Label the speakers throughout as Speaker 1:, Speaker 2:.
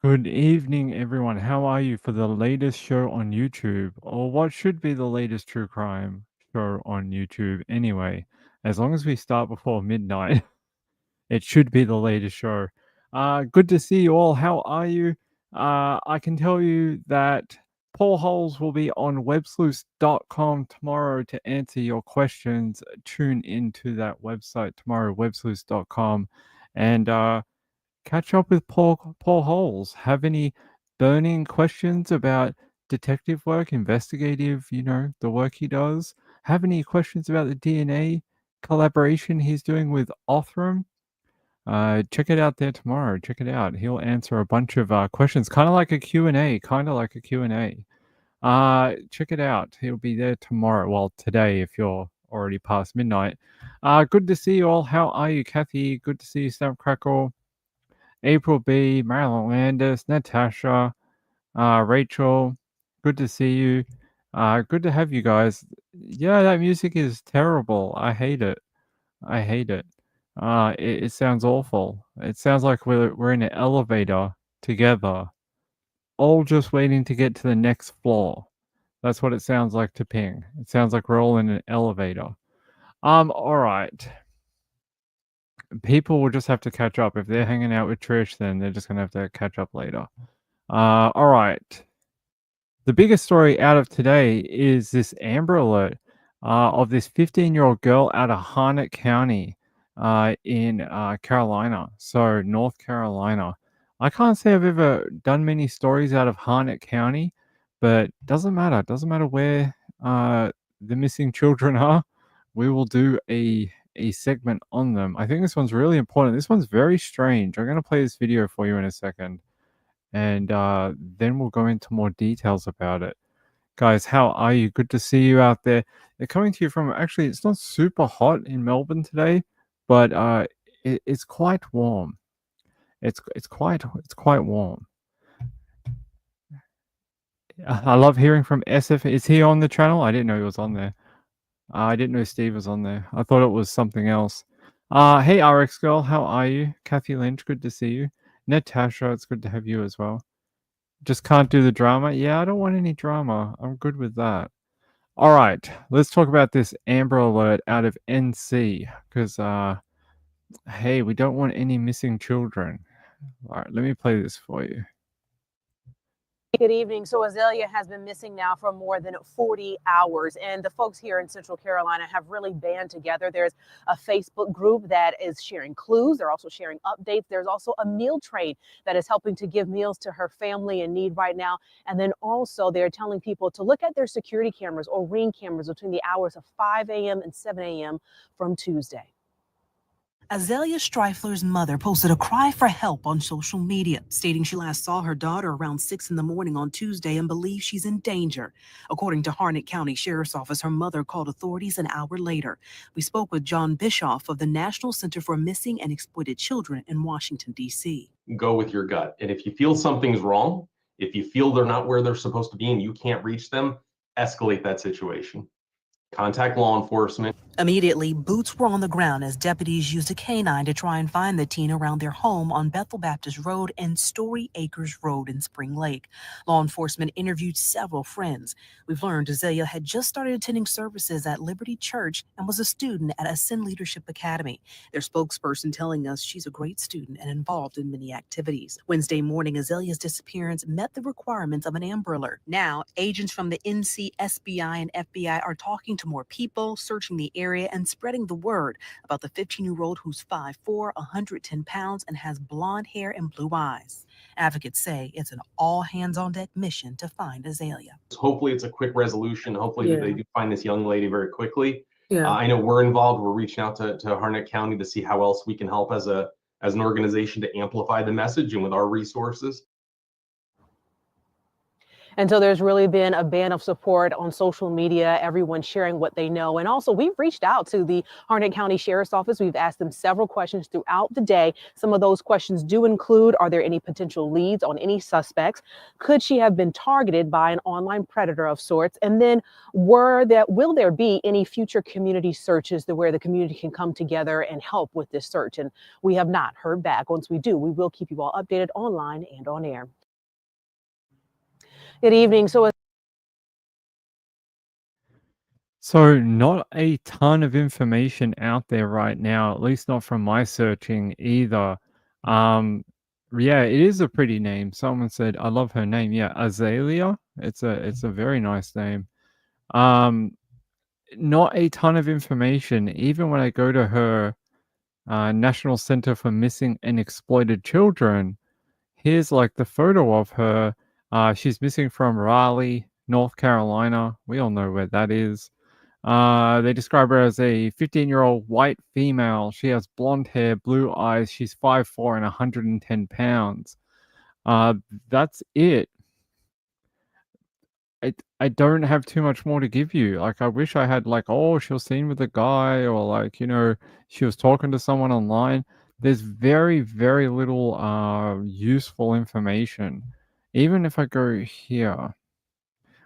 Speaker 1: Good evening, everyone. How are you for the latest show on YouTube, or what should be the latest true crime show on YouTube anyway? As long as we start before midnight, it should be the latest show. Good to see you all. How are you? I can tell you that Paul Holes will be on websleuth.com tomorrow to answer your questions. Tune into that website tomorrow, websleuth.com, and catch up with Paul Holes. Have any burning questions about detective work, investigative, the work he does? Have any questions about the DNA collaboration he's doing with Othram? Check it out there tomorrow. Check it out. He'll answer a bunch of questions, kind of like a Q&A, kind of like a Q&A. Check it out. He'll be there tomorrow. Well, today, if you're already past midnight. Good to see you all. How are you, Kathy? Good to see you, Snapcrackle. April B, Marilyn Landis, Natasha, Rachel. Good to see you. Good to have you guys. Yeah, that music is terrible. I hate it. I hate it. It sounds awful. It sounds like we're in an elevator together, all just waiting to get to the next floor. That's what it sounds like to ping. It sounds like we're all in an elevator. All right. People will just have to catch up. If they're hanging out with Trish, then they're just gonna have to catch up later. All right. The biggest story out of today is this Amber Alert of this 15-year-old girl out of Harnett County in Carolina, so North Carolina. I can't say I've ever done many stories out of Harnett County, but doesn't matter. Doesn't matter where the missing children are. We will do a segment on them. I think this one's really important. This one's very strange. I'm going to play this video for you in a second, and then we'll go into more details about it. Guys, how are you? Good to see you out there. They're coming to you from, actually, it's not super hot in Melbourne today, but it's quite warm. It's quite warm. I love hearing from SF. Is he on the channel? I didn't know he was on there. I didn't know Steve was on there. I thought it was something else. Hey, RX girl, how are you? Kathy Lynch, good to see you. Natasha, it's good to have you as well. Just can't do the drama. Yeah, I don't want any drama. I'm good with that. All right, let's talk about this Amber Alert out of NC because, hey, we don't want any missing children. All right, let me play this for you.
Speaker 2: Good evening. So Azalea has been missing now for more than 40 hours, and the folks here in Central Carolina have really band together. There's a Facebook group that is sharing clues. They're also sharing updates. There's also a meal train that is helping to give meals to her family in need right now. And then also they're telling people to look at their security cameras or Ring cameras between the hours of 5 a.m. and 7 a.m. from Tuesday.
Speaker 3: Azalea Streifler's mother posted a cry for help on social media, stating she last saw her daughter around 6 in the morning on Tuesday and believes she's in danger. According to Harnett County Sheriff's Office, her mother called authorities an hour later. We spoke with John Bischoff of the National Center for Missing and Exploited Children in Washington, D.C.
Speaker 4: Go with your gut. And if you feel something's wrong, if you feel they're not where they're supposed to be and you can't reach them, escalate that situation. Contact law enforcement.
Speaker 3: Immediately, boots were on the ground as deputies used a canine to try and find the teen around their home on Bethel Baptist Road and Story Acres Road in Spring Lake. Law enforcement interviewed several friends. We've learned Azalea had just started attending services at Liberty Church and was a student at Ascend Leadership Academy. Their spokesperson telling us she's a great student and involved in many activities. Wednesday morning, Azalea's disappearance met the requirements of an Amber Alert. Now, agents from the NC, SBI, and FBI are talking to more people, searching the area, and spreading the word about the 15-year-old who's 5'4", 110 pounds, and has blonde hair and blue eyes. Advocates say it's an all-hands-on-deck mission to find Azalea.
Speaker 4: Hopefully it's a quick resolution. Hopefully they do find this young lady very quickly. I know we're involved. We're reaching out to Harnett County to see how else we can help as an organization to amplify the message and with our resources.
Speaker 2: And so there's really been a band of support on social media, everyone sharing what they know. And also, we've reached out to the Harnett County Sheriff's Office. We've asked them several questions throughout the day. Some of those questions do include, are there any potential leads on any suspects? Could she have been targeted by an online predator of sorts? And then will there be any future community searches where the community can come together and help with this search? And we have not heard back. Once we do, we will keep you all updated online and on air. Good evening.
Speaker 1: So not a ton of information out there right now, at least not from my searching either. Yeah, it is a pretty name. Someone said, I love her name. Yeah, Azalea. It's a very nice name. Not a ton of information. Even when I go to her National Center for Missing and Exploited Children, here's like the photo of her. She's missing from Raleigh, North Carolina. We all know where that is. They describe her as a 15-year-old white female. She has blonde hair, blue eyes. She's 5'4" and 110 pounds. That's it. I don't have too much more to give you. Like, I wish I had like, oh, she was seen with a guy, or like, you know, she was talking to someone online. There's very, very little useful information. Even if I go here.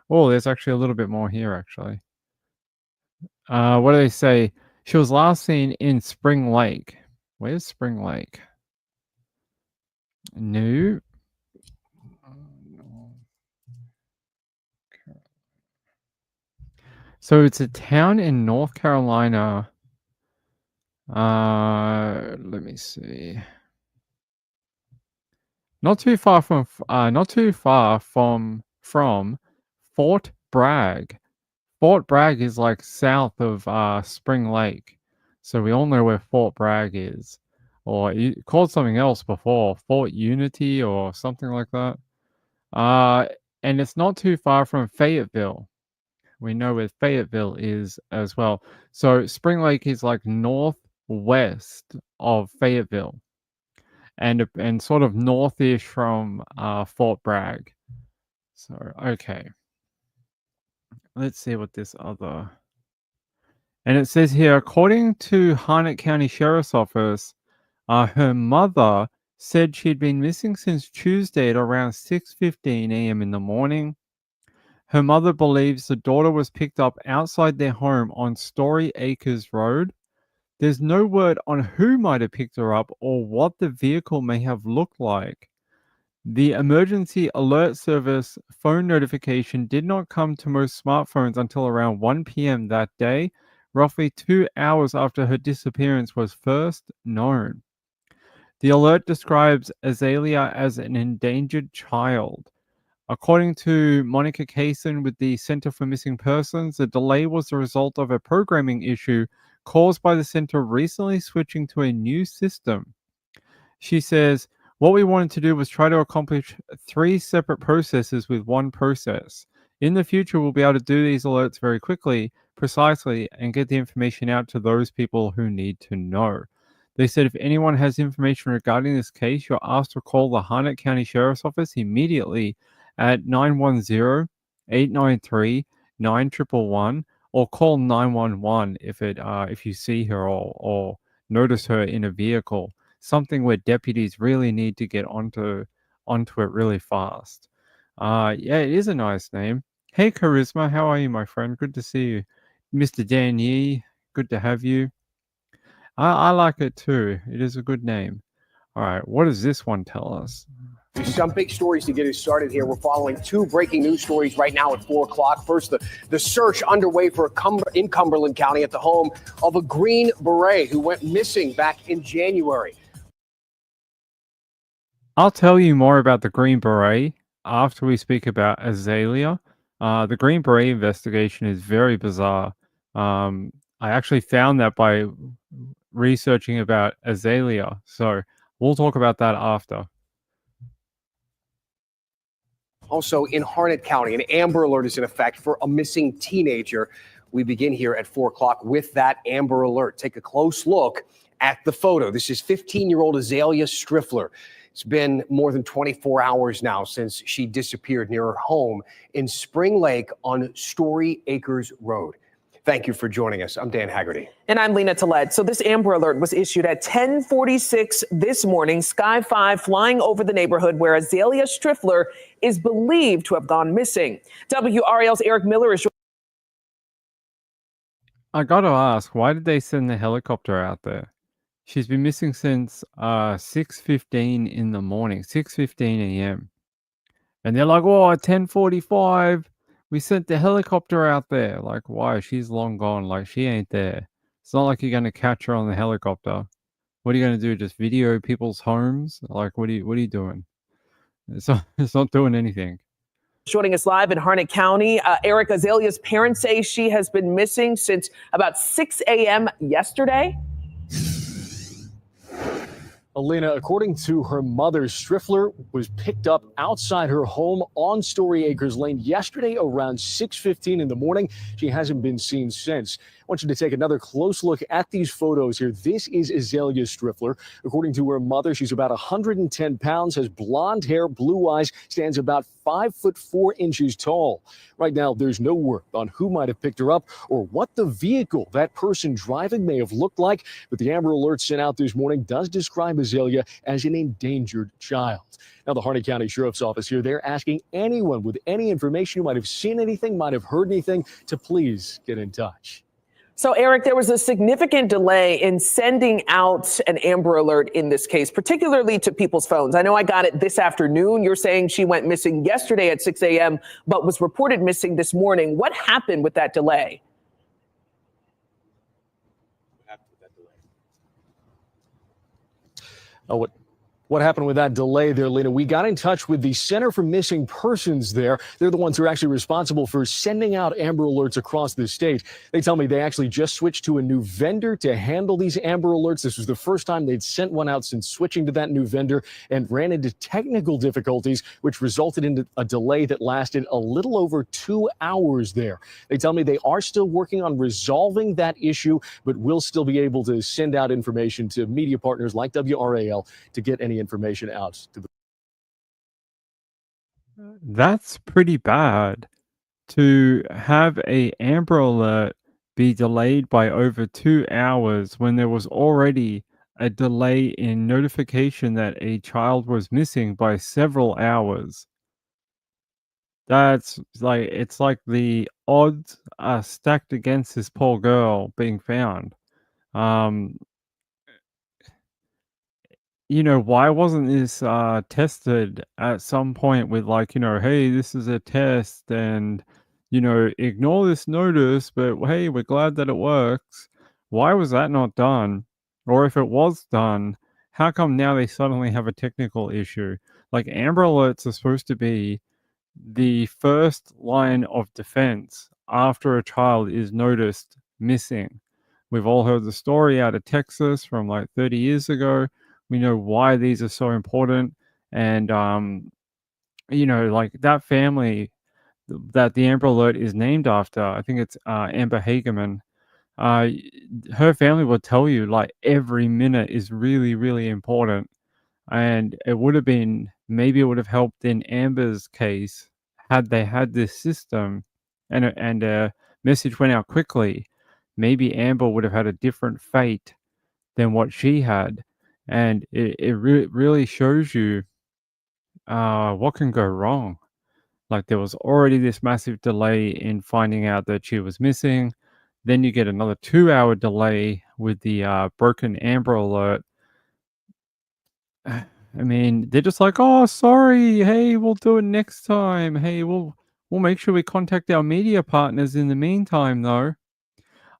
Speaker 1: Oh, there's actually a little bit more here, actually. What do they say? She was last seen in Spring Lake. Where's Spring Lake? No. So it's a town in North Carolina. Let me see. Not too far from Fort Bragg. Fort Bragg is like south of Spring Lake. So we all know where Fort Bragg is. Or you called something else before, Fort Unity or something like that. And it's not too far from Fayetteville. We know where Fayetteville is as well. So Spring Lake is like northwest of Fayetteville, and sort of northish from Fort Bragg. So okay, let's see what this other. And it says here, according to Harnett County Sheriff's Office, her mother said she'd been missing since Tuesday at around 6:15 a.m. in the morning. Her mother believes the daughter was picked up outside their home on Story Acres Road. There's no word on who might have picked her up or what the vehicle may have looked like. The emergency alert service phone notification did not come to most smartphones until around 1 p.m. that day, roughly 2 hours after her disappearance was first known. The alert describes Azalea as an endangered child. According to Monica Kaysen with the Center for Missing Persons, the delay was the result of a programming issue caused by the center recently switching to a new system. She says, what we wanted to do was try to accomplish 3 separate processes with one process. In the future, we'll be able to do these alerts very quickly, precisely, and get the information out to those people who need to know. They said if anyone has information regarding this case, you're asked to call the Harnett County Sheriff's Office immediately at 910-893-9111 or call 911 if you see her or notice her in a vehicle. Something where deputies really need to get onto it really fast. Yeah, it is a nice name. Hey, Charisma, how are you, my friend? Good to see you. Mr. Dan Yee, good to have you. I like it too. It is a good name. All right, what does this one tell us?
Speaker 5: Some big stories to get us started here. We're following 2 breaking news stories right now at 4 o'clock. First, the search underway in Cumberland County at the home of a Green Beret who went missing back in January.
Speaker 1: I'll tell you more about the Green Beret after we speak about Azalea. The Green Beret investigation is very bizarre. I actually found that by researching about Azalea. So we'll talk about that after.
Speaker 5: Also in Harnett County, an Amber Alert is in effect for a missing teenager. We begin here at 4 o'clock with that Amber Alert. Take a close look at the photo. This is 15-year-old Azalea Striffler. It's been more than 24 hours now since she disappeared near her home in Spring Lake on Story Acres Road. Thank you for joining us. I'm Dan Haggerty.
Speaker 6: And I'm Lena Tillett. So this Amber Alert was issued at 10:46 this morning. Sky 5 flying over the neighborhood where Azalea Striffler is believed to have gone missing. WRAL's Eric Miller is.
Speaker 1: I gotta ask, why did they send the helicopter out there? She's been missing since 6:15 in the morning, 6:15 a.m. And they're like, oh, at 10:45, we sent the helicopter out there. Like, why? She's long gone. Like, she ain't there. It's not like you're gonna catch her on the helicopter. What are you gonna do? Just video people's homes? Like, what are you doing? It's not doing anything.
Speaker 6: Joining us live in Harnett County, Eric, Azalea's parents say she has been missing since about 6 a.m. yesterday.
Speaker 7: Alina, according to her mother, Striffler was picked up outside her home on Story Acres Lane yesterday around 6:15 in the morning. She hasn't been seen since. I want you to take another close look at these photos here. This is Azalea Striffler. According to her mother, she's about 110 pounds, has blonde hair, blue eyes, stands about 5'4" tall. Right now, there's no word on who might have picked her up or what the vehicle that person driving may have looked like. But the Amber Alert sent out this morning does describe Azalea as an endangered child. Now, the Harnett County Sheriff's Office here, they're asking anyone with any information who might have seen anything, might have heard anything, to please get in touch.
Speaker 6: So, Eric, there was a significant delay in sending out an Amber Alert in this case, particularly to people's phones. I know I got it this afternoon. You're saying she went missing yesterday at 6 a.m., but was reported missing this morning. What happened with that delay?
Speaker 7: What happened with that delay there, Lena? We got in touch with the Center for Missing Persons there. They're the ones who are actually responsible for sending out Amber Alerts across the state. They tell me they actually just switched to a new vendor to handle these Amber Alerts. This was the first time they'd sent one out since switching to that new vendor, and ran into technical difficulties, which resulted in a delay that lasted a little over 2 hours there. They tell me they are still working on resolving that issue, but will still be able to send out information to media partners like WRAL to get any information out to the.
Speaker 1: That's pretty bad to have a Amber Alert be delayed by over 2 hours when there was already a delay in notification that a child was missing by several hours. That's like, it's like the odds are stacked against this poor girl being found. Why wasn't this tested at some point with, like, hey, this is a test, and ignore this notice, but hey, we're glad that it works. Why was that not done? Or if it was done, how come now they suddenly have a technical issue? Like, Amber Alerts are supposed to be the first line of defense after a child is noticed missing. We've all heard the story out of Texas from like 30 years ago. We know why these are so important. And, like that family that the Amber Alert is named after, I think it's Amber Hageman. Her family will tell you like every minute is really, really important. And it would have been, maybe it would have helped in Amber's case had they had this system and a message went out quickly. Maybe Amber would have had a different fate than what she had. And it really shows you what can go wrong. Like, there was already this massive delay in finding out that she was missing. Then you get another 2-hour delay with the broken Amber Alert. I mean, they're just like, oh, sorry. Hey, we'll do it next time. Hey, we'll make sure we contact our media partners in the meantime, though.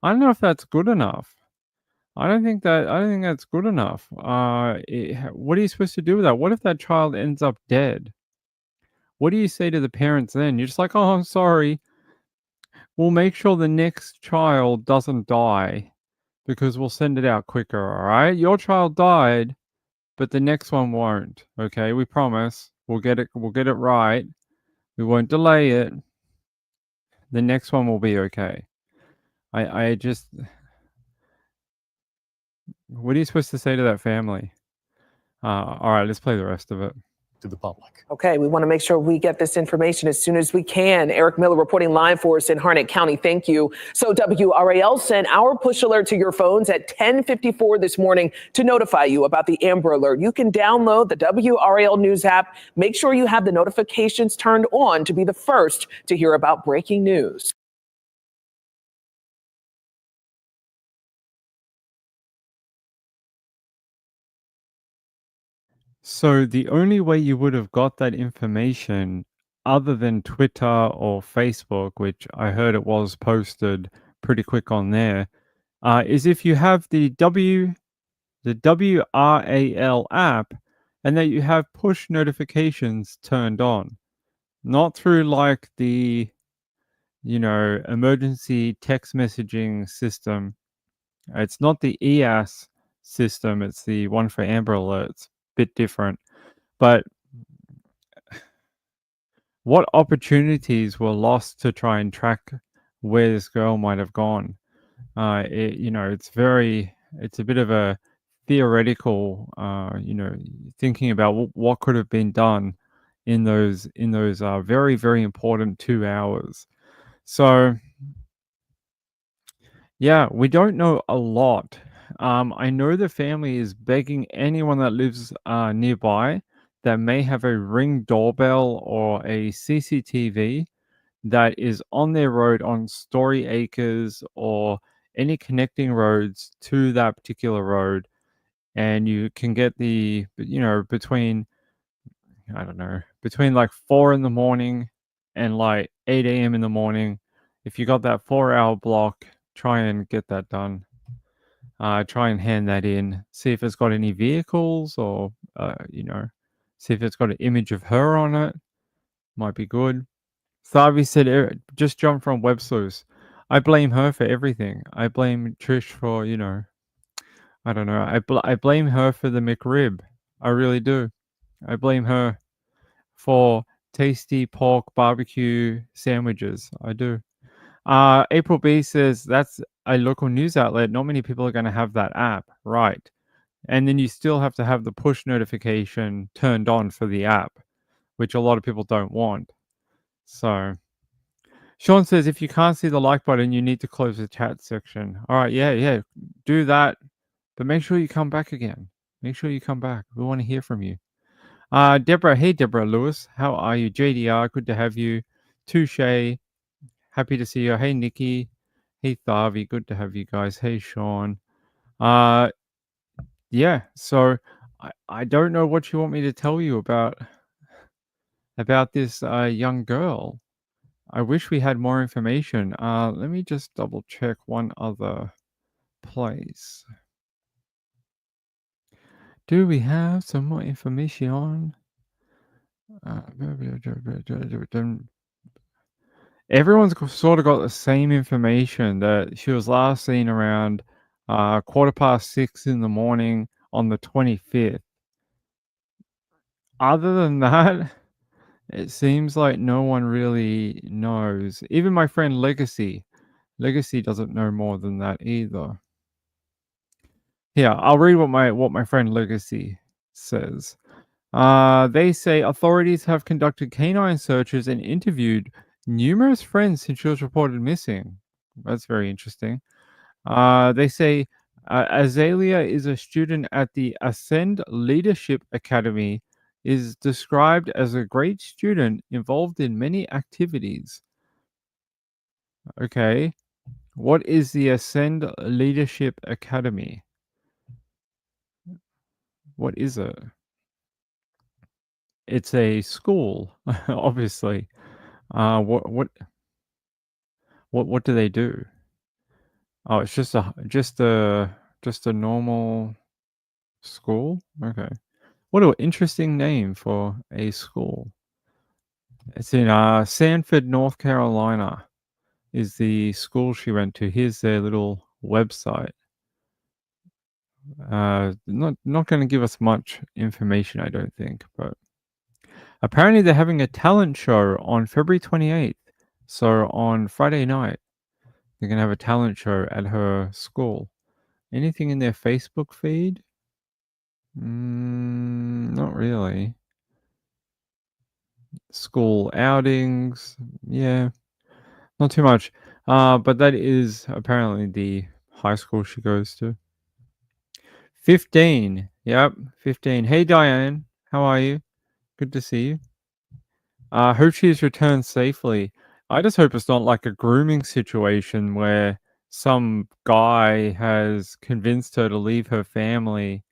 Speaker 1: I don't know if that's good enough. I don't think that's good enough. What are you supposed to do with that? What if that child ends up dead? What do you say to the parents then? You're just like, oh, I'm sorry. We'll make sure the next child doesn't die because we'll send it out quicker, all right? Your child died, but the next one won't. Okay, we promise. We'll get it right. We won't delay it. The next one will be okay. I just, what are you supposed to say to that family? All right, let's play the rest of it.
Speaker 7: To the public.
Speaker 6: Okay, we want to make sure we get this information as soon as we can. Eric Miller reporting live for us in Harnett County. Thank you. So WRAL sent our push alert to your phones at 10:54 this morning to notify you about the Amber Alert. You can download the WRAL News app. Make sure you have the notifications turned on to be the first to hear about breaking news.
Speaker 1: So the only way you would have got that information other than Twitter or Facebook, which I heard it was posted pretty quick on there, is if you have the WRAL app and that you have push notifications turned on. Not through like the, emergency text messaging system. It's not the EAS system, it's the one for Amber Alerts. Bit different. But what opportunities were lost to try and track where this girl might have gone? It's a bit of a theoretical, thinking about what could have been done in those very, very important 2 hours. So, yeah, we don't know a lot. I know the family is begging anyone that lives nearby that may have a Ring doorbell or a CCTV that is on their road on Story Acres or any connecting roads to that particular road, and you can get between like 4 in the morning and like 8 a.m. in the morning. If you got that 4-hour block, try and get that done. Try and hand that in. See if it's got any vehicles or, see if it's got an image of her on it. Might be good. Thavi said, just jump from web sleuths. I blame her for everything. I blame Trish for, I don't know. I blame her for the McRib. I really do. I blame her for tasty pork barbecue sandwiches. I do. April B says that's a local news outlet. Not many people are going to have that app, right? And then you still have to have the push notification turned on for the app, which a lot of people don't want. So, Sean says if you can't see the like button, you need to close the chat section. All right, yeah, do that, but make sure you come back again. Make sure you come back. We want to hear from you. Deborah, hey Deborah Lewis, how are you? JDR, good to have you. Touche, happy to see you. Hey Nikki, hey Thavi, good to have you guys. Hey Sean. Yeah, so I don't know what you want me to tell you about this young girl. I wish we had more information. Let me just double check one other place. Do we have some more information? Everyone's sort of got the same information that she was last seen around 6:15 in the morning on the 25th. Other than that, it seems like no one really knows. Even my friend Legacy doesn't know more than that either. Yeah, I'll read what my friend Legacy says. They say authorities have conducted canine searches and interviewed numerous friends since she was reported missing. That's very interesting. They say Azalea is a student at the Ascend Leadership Academy, is described as a great student involved in many activities. Okay. What is the Ascend Leadership Academy? What is it? It's a school, obviously. What do they do? Oh, it's just a normal school? Okay. What an interesting name for a school. It's in Sanford, North Carolina is the school she went to. Here's their little website. Not going to give us much information, I don't think, but apparently they're having a talent show on February 28th. So on Friday night, they're going to have a talent show at her school. Anything in their Facebook feed? Not really. School outings, yeah, not too much. But that is apparently the high school she goes to. 15. Yep, 15. Hey, Diane. How are you? Good to see you. Hope she's returned safely. I just hope it's not like a grooming situation where some guy has convinced her to leave her family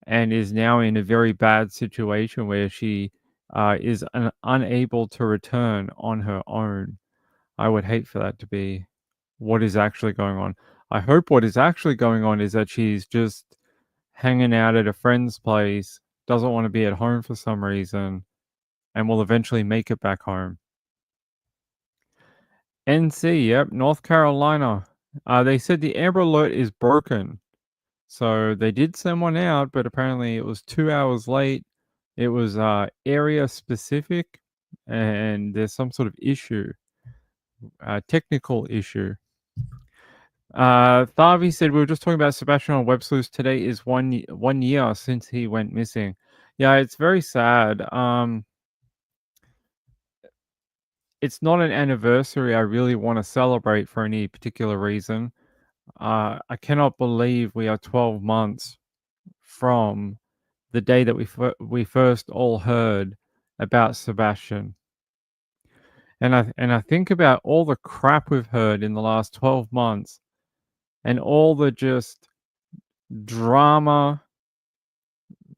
Speaker 1: and is now in a very bad situation where she is unable to return on her own. I would hate for that to be what is actually going on. I hope what is actually going on is that she's just hanging out at a friend's place, doesn't want to be at home for some reason, and will eventually make it back home. NC, yep, North Carolina. They said the Amber Alert is broken. So they did send one out, but apparently it was 2 hours late. It was area specific, and there's some sort of issue, technical issue. Thavi said we were just talking about Sebastian on Web Sleuths. Today is 1 year since he went missing. Yeah, it's very sad. It's not an anniversary I really want to celebrate for any particular reason. I cannot believe we are 12 months from the day that we first all heard about Sebastian. And I think about all the crap we've heard in the last 12 months and all the just drama,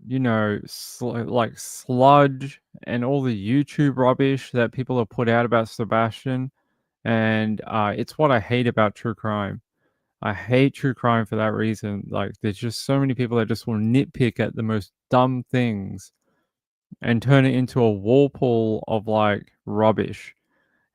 Speaker 1: you know, like sludge and all the YouTube rubbish that people have put out about Sebastian. And it's what I hate about true crime. I hate true crime for that reason. Like, there's just so many people that just will nitpick at the most dumb things and turn it into a whirlpool of like rubbish.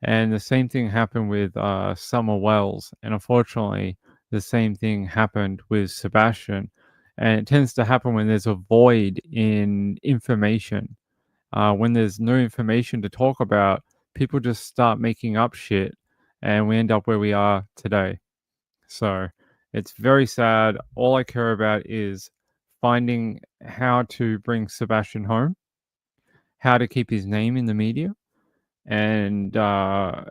Speaker 1: And the same thing happened with Summer Wells. And unfortunately, the same thing happened with Sebastian. And it tends to happen when there's a void in information. When there's no information to talk about, people just start making up shit. And we end up where we are today. So it's very sad. All I care about is finding how to bring Sebastian home, how to keep his name in the media, and how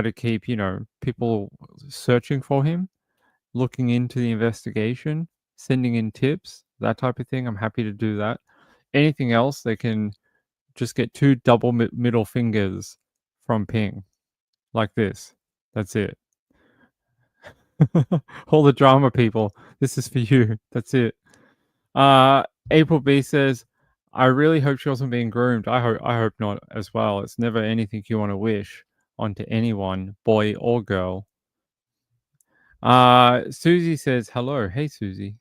Speaker 1: to keep, you know, people searching for him, looking into the investigation, sending in tips, that type of thing. I'm happy to do that. Anything else, they can just get two double middle fingers from Ping, like this. That's it. All the drama people, this is for you. That's it. April B says, I really hope she wasn't being groomed. I hope not as well. It's never anything you want to wish onto anyone, boy or girl. Susie says, hello. Hey, Susie.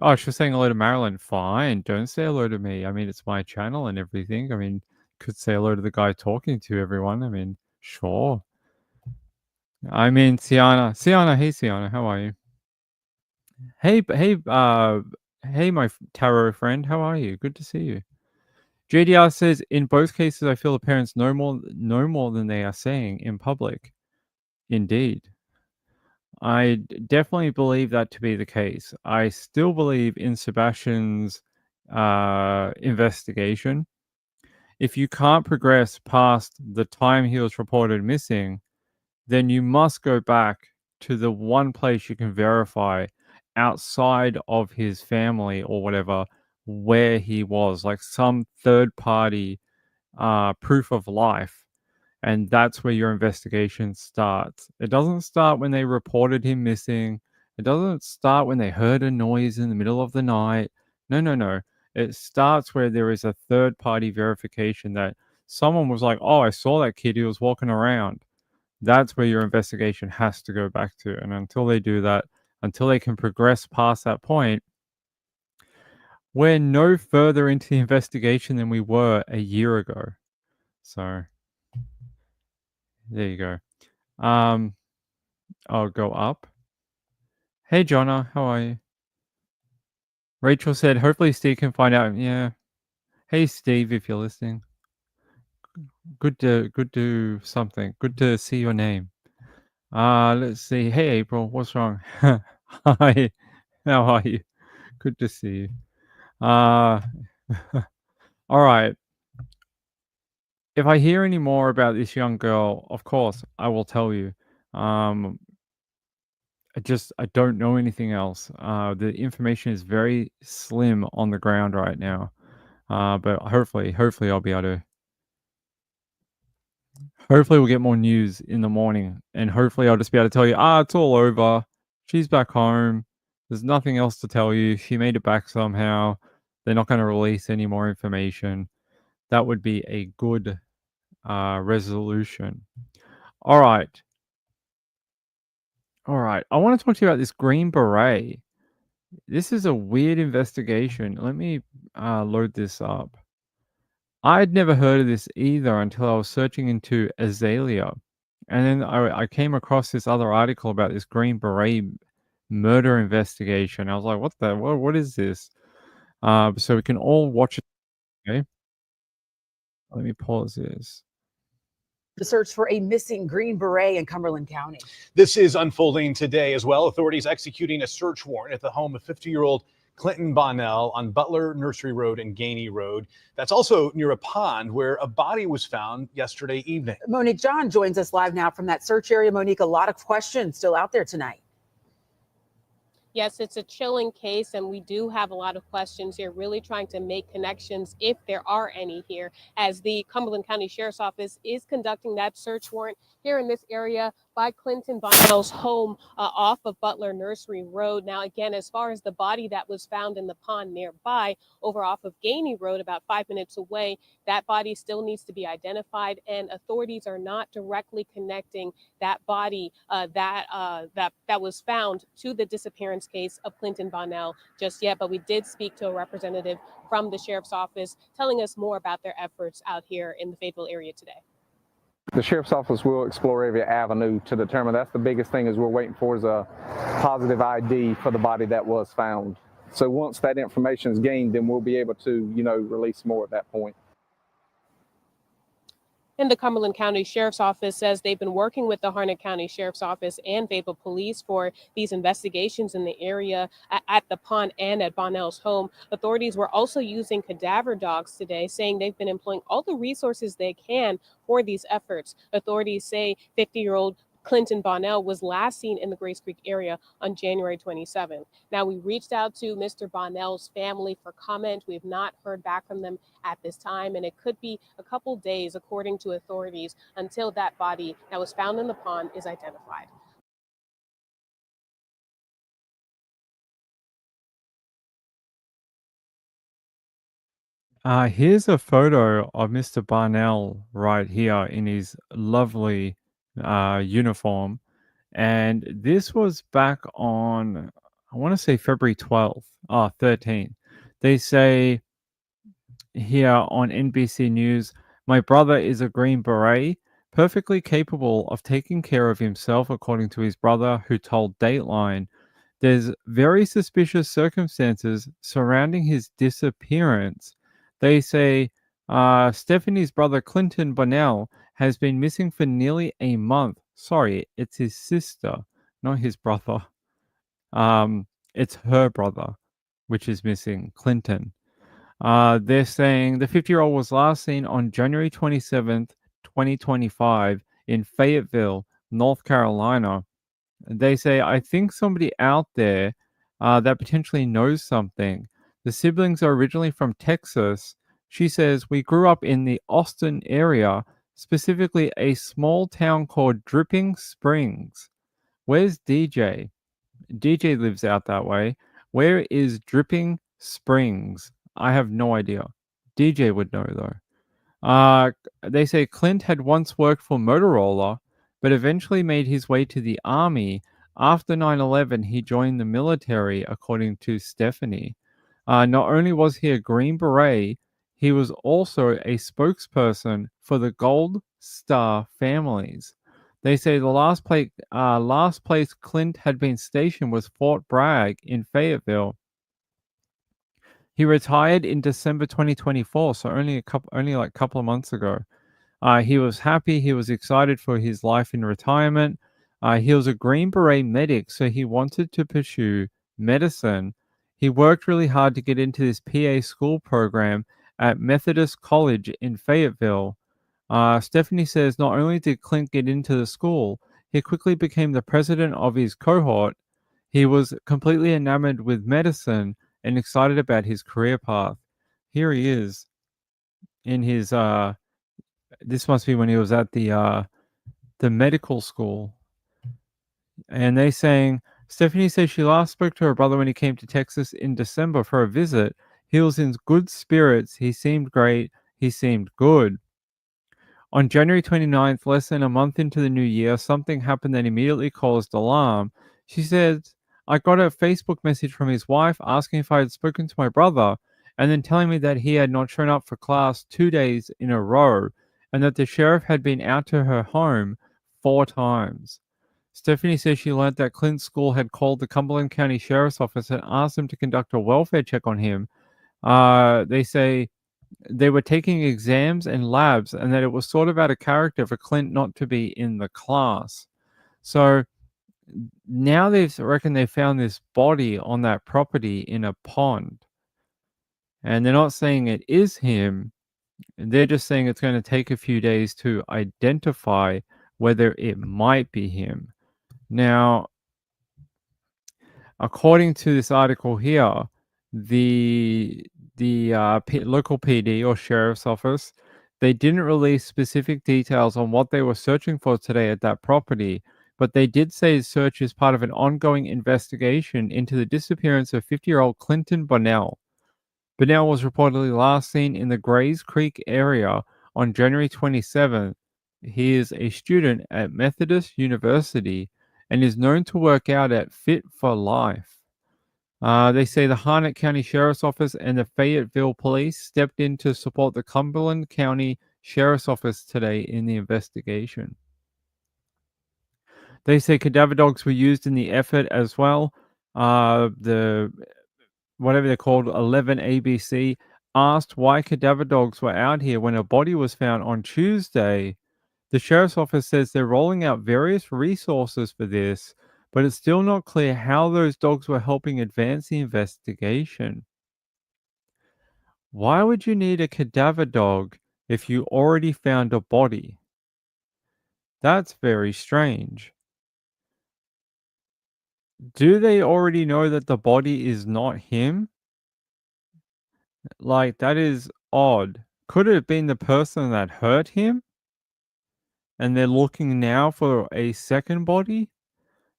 Speaker 1: Oh, she was saying hello to Marilyn. Fine. Don't say hello to me. I mean, it's my channel and everything. I mean, could say hello to the guy talking to everyone. I mean, sure. I mean, Sienna. Sienna, hey, Sienna. How are you? Hey, my tarot friend. How are you? Good to see you. JDR says, in both cases, I feel the parents know more than they are saying in public. Indeed. I definitely believe that to be the case. I still believe in Sebastian's investigation. If you can't progress past the time he was reported missing, then you must go back to the one place you can verify outside of his family or whatever where he was, like some third party proof of life. And that's where your investigation starts. It doesn't start when they reported him missing. It doesn't start when they heard a noise in the middle of the night. No. It starts where there is a third party verification that someone was like, oh, I saw that kid. He was walking around. That's where your investigation has to go back to. And until they do that, until they can progress past that point, we're no further into the investigation than we were a year ago. So there you go. I'll go up. Hey, Jonna, how are you? Rachel said, hopefully Steve can find out. Yeah. Hey, Steve, if you're listening. Good to something. Good to see your name. Let's see. Hey, April, what's wrong? Hi. How are you? Good to see you. All right. If I hear any more about this young girl, of course, I will tell you. Um, I don't know anything else. The information is very slim on the ground right now. But hopefully I'll be able to. Hopefully we'll get more news in the morning, and hopefully I'll just be able to tell you, it's all over. She's back home. There's nothing else to tell you. She made it back somehow. They're not going to release any more information. That would be a good resolution. All right. All right. I want to talk to you about this Green Beret. This is a weird investigation. Let me load this up. I'd never heard of this either until I was searching into Azalea. And then I came across this other article about this Green Beret murder investigation. I was like, what is this? So we can all watch it. Okay. Let me pause this.
Speaker 2: The search for a missing Green Beret in Cumberland County.
Speaker 8: This is unfolding today as well. Authorities executing a search warrant at the home of 50-year-old Clinton Bonnell on Butler Nursery Road and Gainey Road. That's also near a pond where a body was found yesterday evening.
Speaker 2: Monique John joins us live now from that search area. Monique, a lot of questions still out there tonight.
Speaker 9: Yes, it's a chilling case, and we do have a lot of questions here, really trying to make connections, if there are any here, as the Cumberland County Sheriff's Office is conducting that search warrant here in this area by Clinton Bonnell's home off of Butler Nursery Road. Now, again, as far as the body that was found in the pond nearby, over off of Gainey Road, about 5 minutes away, that body still needs to be identified, and authorities are not directly connecting that body that was found to the disappearance case of Clinton Bonnell just yet. But we did speak to a representative from the Sheriff's Office telling us more about their efforts out here in the Fayetteville area today.
Speaker 10: The Sheriff's Office will explore every avenue to determine. That's the biggest thing is we're waiting for is a positive ID for the body that was found. So once that information is gained, then we'll be able to, release more at that point.
Speaker 9: And the Cumberland County Sheriff's Office says they've been working with the Harnett County Sheriff's Office and Fayetteville Police for these investigations in the area at the pond and at Bonnell's home. Authorities were also using cadaver dogs today, saying they've been employing all the resources they can for these efforts. Authorities say 50-year-old Clinton Bonnell was last seen in the Grace Creek area on January 27th. Now, we reached out to Mr. Bonnell's family for comment. We have not heard back from them at this time, and it could be a couple days, according to authorities, until that body that was found in the pond is identified.
Speaker 1: Here's a photo of Mr. Barnell right here in his lovely uniform. And this was back on, I want to say February 12th, 13th. They say here on NBC News, my brother is a Green Beret, perfectly capable of taking care of himself, according to his brother, who told Dateline. There's very suspicious circumstances surrounding his disappearance. They say Stephanie's brother, Clinton Bonnell, has been missing for nearly a month. Sorry, it's his sister, not his brother. It's her brother, which is missing, Clinton. They're saying the 50-year-old was last seen on January 27th, 2025 in Fayetteville, North Carolina. They say, I think somebody out there that potentially knows something. The siblings are originally from Texas. She says, we grew up in the Austin area, specifically a small town called Dripping Springs. Where's DJ? DJ lives out that way. Where is Dripping Springs? I have no idea. DJ would know though. They say Clint had once worked for Motorola, but eventually made his way to the army. After 9/11, he joined the military, according to Stephanie. Not only was he a Green Beret, he was also a spokesperson for the Gold Star families. They say the last place Clint had been stationed was Fort Bragg in Fayetteville. He retired in December 2024, so only like a couple of months ago. He was happy. He was excited for his life in retirement. He was a Green Beret medic, so he wanted to pursue medicine. He worked really hard to get into this PA school program at Methodist College in Fayetteville. Stephanie says not only did Clint get into the school, he quickly became the president of his cohort. He was completely enamored with medicine and excited about his career path. Here he is in his this must be when he was at the medical school. And they saying Stephanie says she last spoke to her brother when he came to Texas in December for a visit. He was in good spirits. He seemed great. He seemed good. On January 29th, less than a month into the new year, something happened that immediately caused alarm. She said, I got a Facebook message from his wife asking if I had spoken to my brother and then telling me that he had not shown up for class 2 days in a row and that the sheriff had been out to her home 4 times. Stephanie says she learned that Clint's school had called the Cumberland County Sheriff's Office and asked them to conduct a welfare check on him. They say they were taking exams and labs and that it was sort of out of character for Clint not to be in the class. So now they reckon they found this body on that property in a pond. And they're not saying it is him. They're just saying it's going to take a few days to identify whether it might be him. Now, according to this article here, the local PD or sheriff's office, they didn't release specific details on what they were searching for today at that property, but they did say the search is part of an ongoing investigation into the disappearance of 50-year-old Clinton Bonnell. Bonnell was reportedly last seen in the Grays Creek area on January 27th. He is a student at Methodist University and is known to work out at Fit for Life. They say the Harnett County Sheriff's Office and the Fayetteville Police stepped in to support the Cumberland County Sheriff's Office today in the investigation. They say cadaver dogs were used in the effort as well. The whatever they're called, 11 ABC, asked why cadaver dogs were out here when a body was found on Tuesday. The sheriff's office says they're rolling out various resources for this, but it's still not clear how those dogs were helping advance the investigation. Why would you need a cadaver dog if you already found a body? That's very strange. Do they already know that the body is not him? Like, that is odd. Could it have been the person that hurt him? And they're looking now for a second body?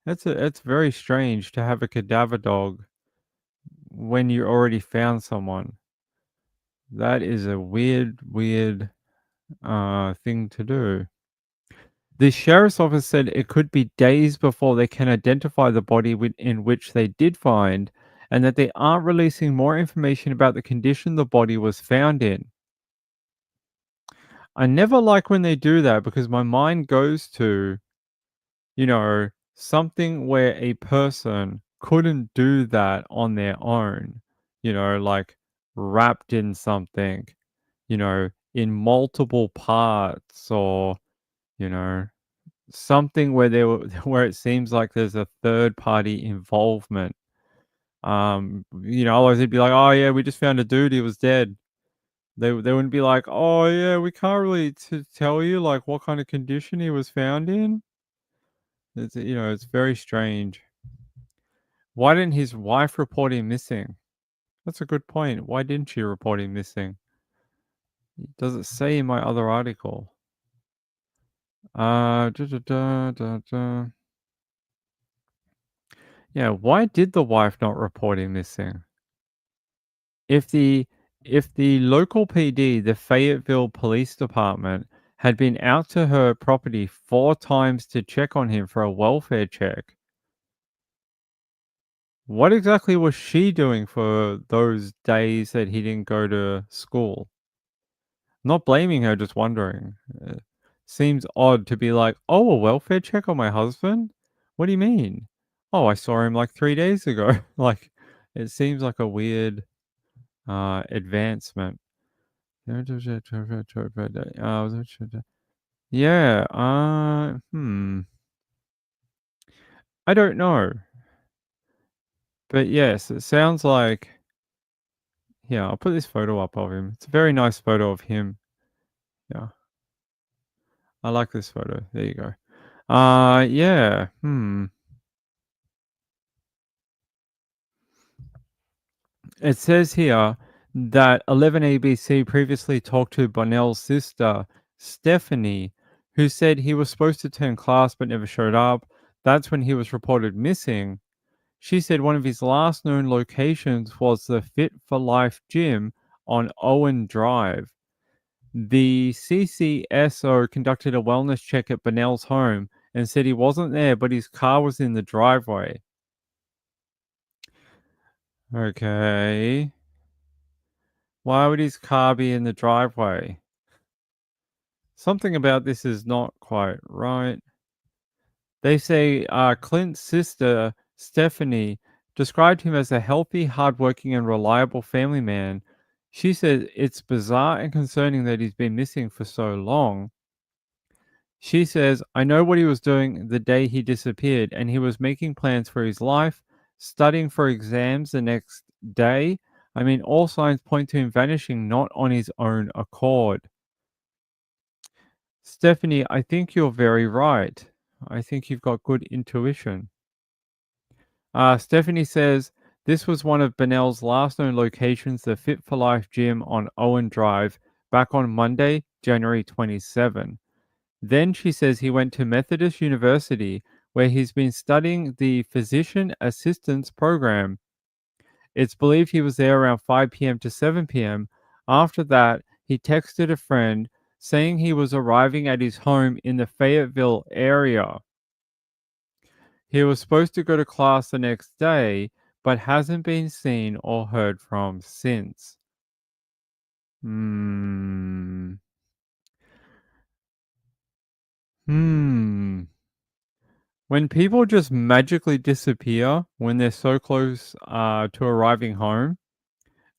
Speaker 1: It's very strange to have a cadaver dog when you already found someone. That is a weird thing to do. The sheriff's office said it could be days before they can identify the body in which they did find, and that they aren't releasing more information about the condition the body was found in. I never like when they do that because my mind goes to, something where a person couldn't do that on their own, like wrapped in something, in multiple parts or, something where where it seems like there's a third party involvement. Otherwise it'd be like, oh yeah, we just found a dude, he was dead. They wouldn't be like, oh yeah, we can't really tell you like what kind of condition he was found in. It's very strange. Why didn't his wife report him missing? That's a good point. Why didn't she report him missing? Does it say in my other article? Yeah, why did the wife not report him missing? If the local PD, the Fayetteville Police Department, had been out to her property 4 times to check on him for a welfare check, what exactly was she doing for those days that he didn't go to school? Not blaming her, just wondering. Seems odd to be like, oh, a welfare check on my husband? What do you mean? Oh, I saw him like 3 days ago. Like, it seems like a weird advancement. Yeah, I don't know. But yes, it sounds like. Yeah, I'll put this photo up of him. It's a very nice photo of him. Yeah. I like this photo. There you go. Yeah. It says here that 11ABC previously talked to Bonnell's sister, Stephanie, who said he was supposed to attend class but never showed up. That's when he was reported missing. She said one of his last known locations was the Fit for Life gym on Owen Drive. The CCSO conducted a wellness check at Bonnell's home and said he wasn't there, but his car was in the driveway. Okay. Why would his car be in the driveway? Something about this is not quite right. They say Clint's sister, Stephanie, described him as a healthy, hardworking, and reliable family man. She said it's bizarre and concerning that he's been missing for so long. She says, I know what he was doing the day he disappeared, and he was making plans for his life, studying for exams the next day. I mean, all signs point to him vanishing not on his own accord. Stephanie, I think you're very right. I think you've got good intuition. Stephanie says this was one of Bonnell's last known locations, the Fit for Life gym on Owen Drive, back on Monday, January 27. Then she says he went to Methodist University, where he's been studying the Physician Assistance Program. It's believed he was there around 5 p.m. to 7 p.m. After that, he texted a friend saying he was arriving at his home in the Fayetteville area. He was supposed to go to class the next day, but hasn't been seen or heard from since. Hmm. When people just magically disappear when they're so close to arriving home,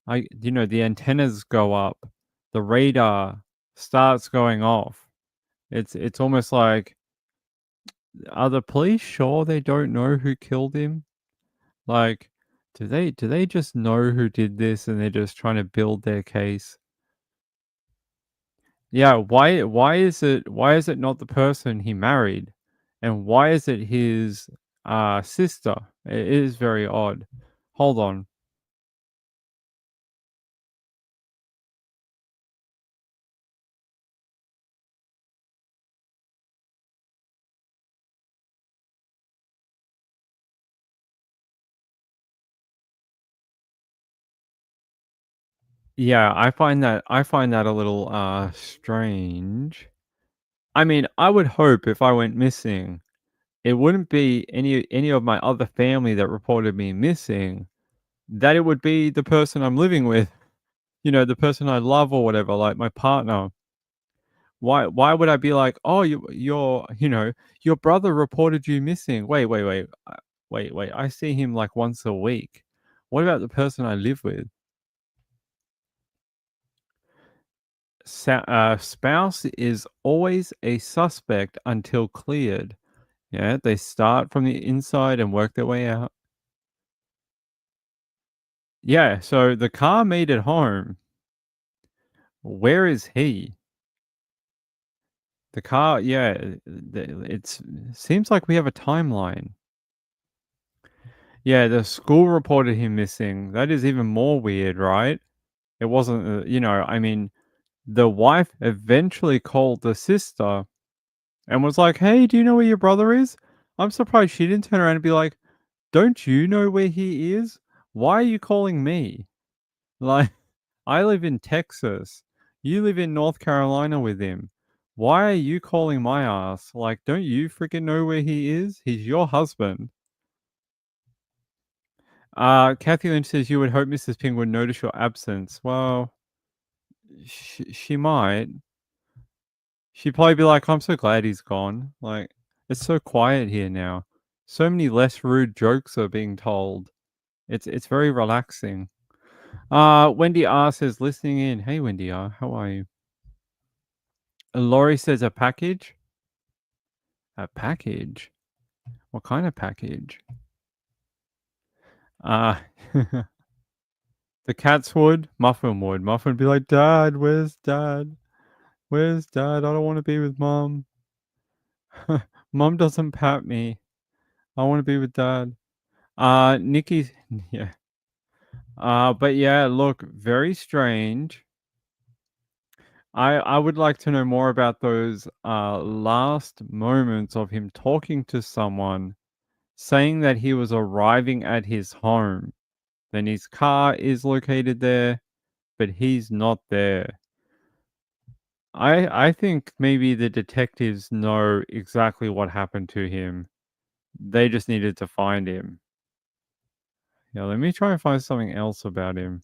Speaker 1: the antennas go up, the radar starts going off. It's almost like, are the police sure they don't know who killed him? Like, do they just know who did this and they're just trying to build their case? Yeah, why is it not the person he married? And why is it his sister? It is very odd. Hold on. Yeah, I find that a little strange. I mean, I would hope if I went missing, it wouldn't be any of my other family that reported me missing, that it would be the person I'm living with, the person I love or whatever, like my partner. Why would I be like, "Oh, your brother reported you missing. Wait. I see him like once a week. What about the person I live with?" Spouse is always a suspect until cleared. Yeah, they start from the inside and work their way out. Yeah, so the car made it home. Where is he? The car, yeah, it seems like we have a timeline. Yeah, the school reported him missing. That is even more weird, right? It wasn't, I mean, the wife eventually called the sister and was like, "Hey, do you know where your brother is?" I'm surprised she didn't turn around and be like, "Don't you know where he is? Why are you calling me?" Like, I live in Texas. You live in North Carolina with him. Why are you calling my ass? Like, don't you freaking know where he is? He's your husband. Kathy Lynch says you would hope Mrs. Ping would notice your absence. Well, she might. She'd probably be like, "I'm so glad he's gone. Like, it's so quiet here now. So many less rude jokes are being told. It's very relaxing." Wendy R says listening in. Hey Wendy R, how are you? Laurie says a package. A package? What kind of package? Uh, the cats would. Muffin would. Muffin would be like, Dad, where's Dad? Where's Dad? I don't want to be with Mom. Mom doesn't pat me. I want to be with Dad. Nikki, yeah. But yeah, look, very strange. I would like to know more about those last moments of him talking to someone, saying that he was arriving at his home. Then his car is located there, but he's not there. I think maybe the detectives know exactly what happened to him. They just needed to find him. Yeah, let me try and find something else about him.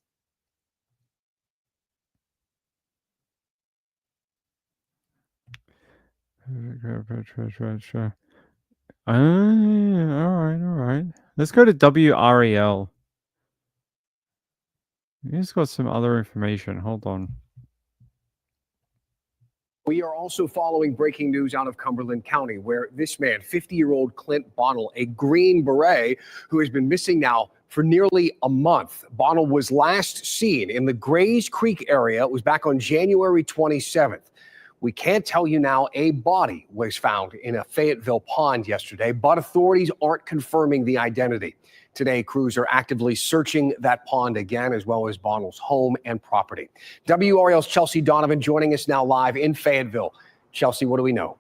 Speaker 1: Alright. Let's go to WREL. He's got some other information. Hold on.
Speaker 5: We are also following breaking news out of Cumberland County, where this man, 50-year-old Clint Bonnell, a Green Beret who has been missing now for nearly a month. Bonnell was last seen in the Grays Creek area. It was back on January 27th. We can't tell you now. A body was found in a Fayetteville pond yesterday, but authorities aren't confirming the identity. Today, crews are actively searching that pond again, as well as Bonnell's home and property. WRL's Chelsea Donovan joining us now live in Fayetteville. Chelsea, what do we know?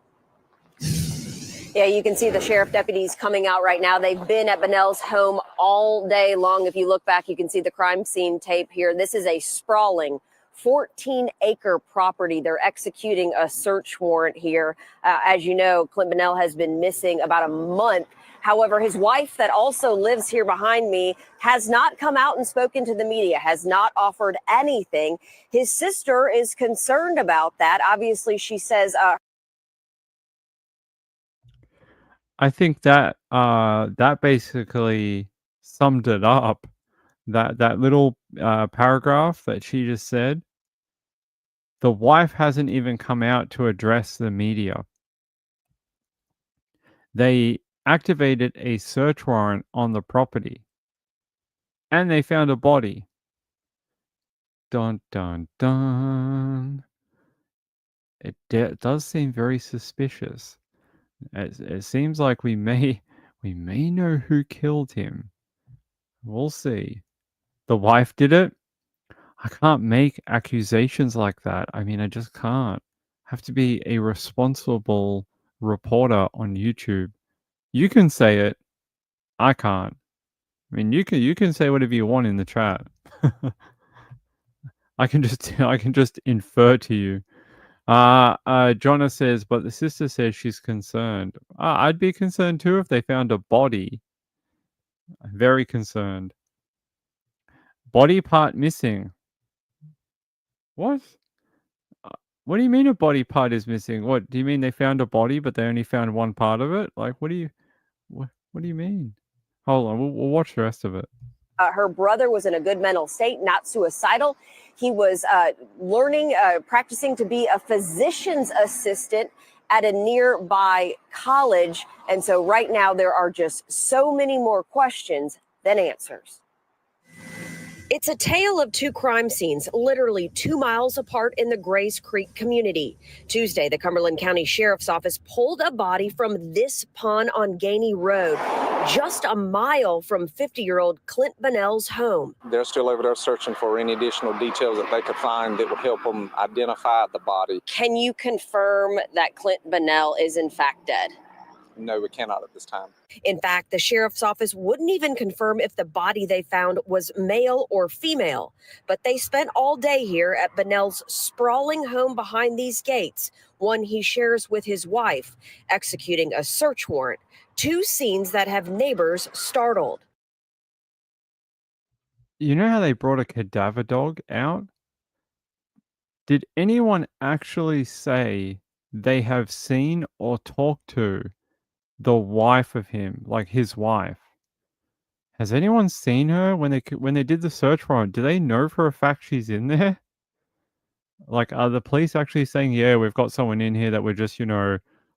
Speaker 11: Yeah, you can see the sheriff deputies coming out right now. They've been at Bonnell's home all day long. If you look back, you can see the crime scene tape here. This is a sprawling 14-acre property. They're executing a search warrant here. As you know, Clint Bonnell has been missing about a month. However, his wife, that also lives here behind me, has not come out and spoken to the media, has not offered anything. His sister is concerned about that. Obviously, she says
Speaker 1: I think that that basically summed it up. That little paragraph that she just said. The wife hasn't even come out to address the media. They activated a search warrant on the property, and they found a body. Dun dun dun. It does seem very suspicious. It seems like we may know who killed him. We'll see. The wife did it. I can't make accusations like that. I mean, I just can't. I have to be a responsible reporter on YouTube. You can say it. I can't. I mean, you can say whatever you want in the chat. I can just infer to you. Jonna says, but the sister says she's concerned. I'd be concerned too if they found a body. Very concerned. Body part missing. What? What do you mean a body part is missing? What do you mean they found a body but they only found one part of it? Like, what do you mean? Hold on, we'll watch the rest of it.
Speaker 11: her brother was in a good mental state, not suicidal. He was practicing to be a physician's assistant at a nearby college. And so right now there are just so many more questions than answers. It's a tale of two crime scenes, literally 2 miles apart in the Grays Creek community. Tuesday, the Cumberland County Sheriff's Office pulled a body from this pond on Gainey Road, just a mile from 50-year-old Clint Bonnell's home.
Speaker 10: They're still over there searching for any additional details that they could find that would help them identify the body.
Speaker 11: Can you confirm that Clint Bonnell is in fact dead?
Speaker 10: No, we cannot at this time.
Speaker 11: In fact, the sheriff's office wouldn't even confirm if the body they found was male or female. But they spent all day here at Bonnell's sprawling home behind these gates, one he shares with his wife, executing a search warrant. Two scenes that have neighbors startled.
Speaker 1: You know how they brought a cadaver dog out? Did anyone actually say they have seen or talked to the wife of him, like his wife? Has anyone seen her when they did the search warrant? Do they know for a fact she's in there? Like, are the police actually saying, yeah, we've got someone in here that we're just,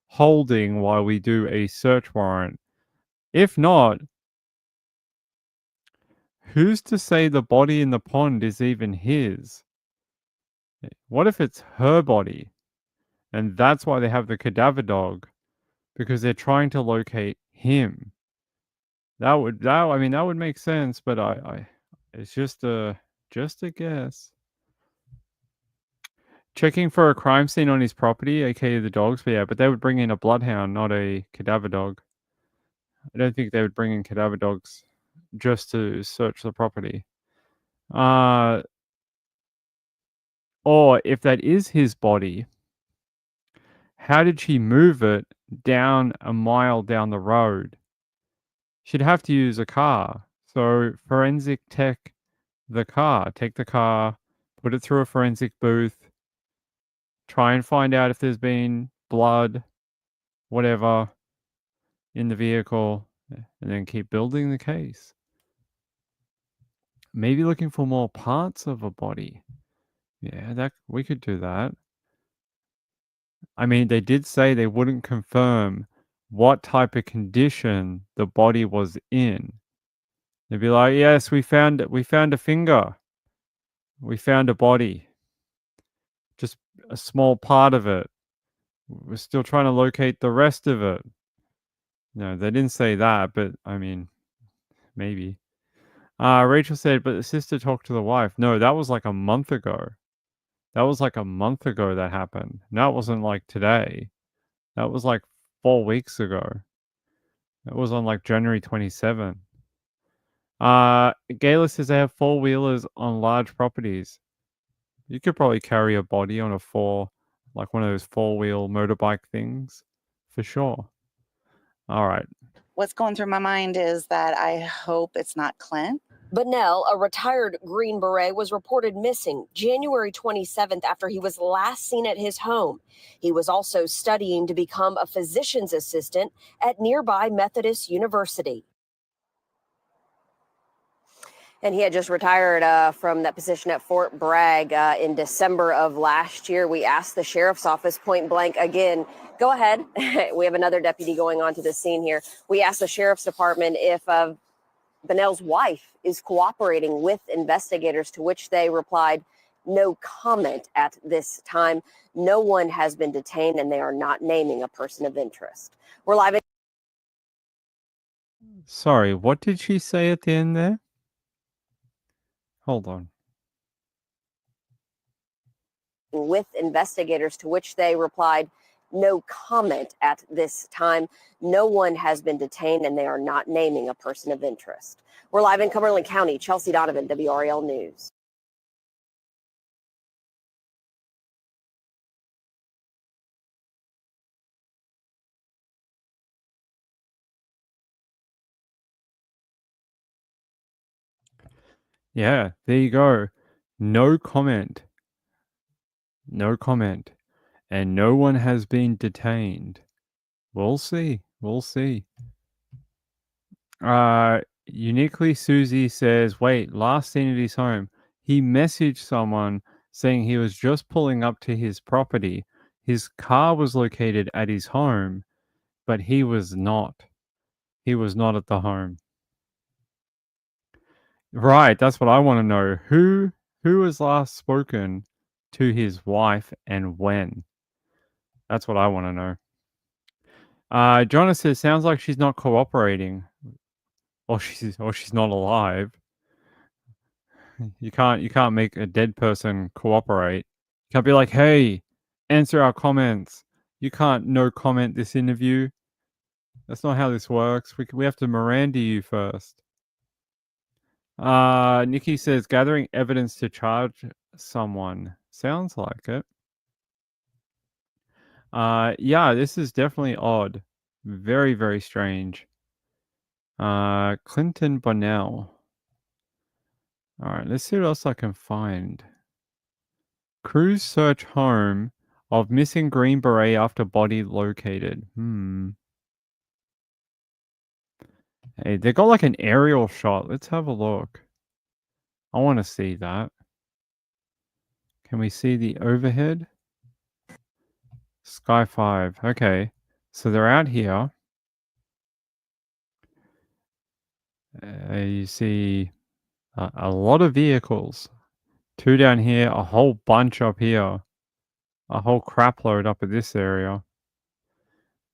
Speaker 1: holding while we do a search warrant? If not, who's to say the body in the pond is even his? What if it's her body? And that's why they have the cadaver dog, because they're trying to locate him. That would make sense, but it's just a guess. Checking for a crime scene on his property, aka the dogs, but they would bring in a bloodhound, not a cadaver dog. I don't think they would bring in cadaver dogs just to search the property. Or if that is his body, how did she move it down a mile down the road? She'd have to use a car. So forensic tech the car. Take the car, put it through a forensic booth, try and find out if there's been blood, whatever, in the vehicle, and then keep building the case. Maybe looking for more parts of a body. Yeah, we could do that. I mean, they did say they wouldn't confirm what type of condition the body was in. They'd be like, "Yes, we found a finger. We found a body. Just a small part of it. We're still trying to locate the rest of it." No, they didn't say that, but I mean, maybe. Rachel said, but the sister talked to the wife. No, that was like a month ago. That happened. No, it wasn't like today. That was like 4 weeks ago. That was on like January 27th. Gayla says they have four-wheelers on large properties. You could probably carry a body on like one of those four-wheel motorbike things, for sure. All right.
Speaker 12: What's going through my mind is that I hope it's not Clint.
Speaker 11: Bunnell, a retired Green Beret, was reported missing January 27th after he was last seen at his home. He was also studying to become a physician's assistant at nearby Methodist University. And he had just retired from that position at Fort Bragg in December of last year. We asked the sheriff's office point blank again. Go ahead. We have another deputy going on to the scene here. We asked the sheriff's department if Bunnell's wife is cooperating with investigators, to which they replied, no comment at this time. No one has been detained, and they are not naming a person of interest. We're live.
Speaker 1: Sorry, what did she say at the end there? Hold on.
Speaker 11: With investigators, to which they replied, no comment at this time. No one has been detained, and they are not naming a person of interest. We're live in Cumberland County. Chelsea Donovan, WRAL News.
Speaker 1: Yeah, there you go. No comment. No comment. And no one has been detained. We'll see. We'll see. Uniquely Susie says, wait, last seen at his home. He messaged someone saying he was just pulling up to his property. His car was located at his home, but he was not. He was not at the home. Right, that's what I want to know. Who was last spoken to his wife and when? That's what I want to know. Jonas says, sounds like she's not cooperating. Or she's not alive. You can't make a dead person cooperate. You can't be like, hey, answer our comments. You can't no comment this interview. That's not how this works. We have to Miranda you first. Nikki says gathering evidence to charge someone. Sounds like it. Yeah, this is definitely odd. Very, very strange. Clinton Bunnell. All right, let's see what else I can find. Crews search home of missing Green Beret after body located. Hey, they got like an aerial shot. Let's have a look. I want to see that. Can we see the overhead? Sky 5. Okay. So they're out here. You see A lot of vehicles. 2 down here, a whole bunch up here. A whole crap load up at this area.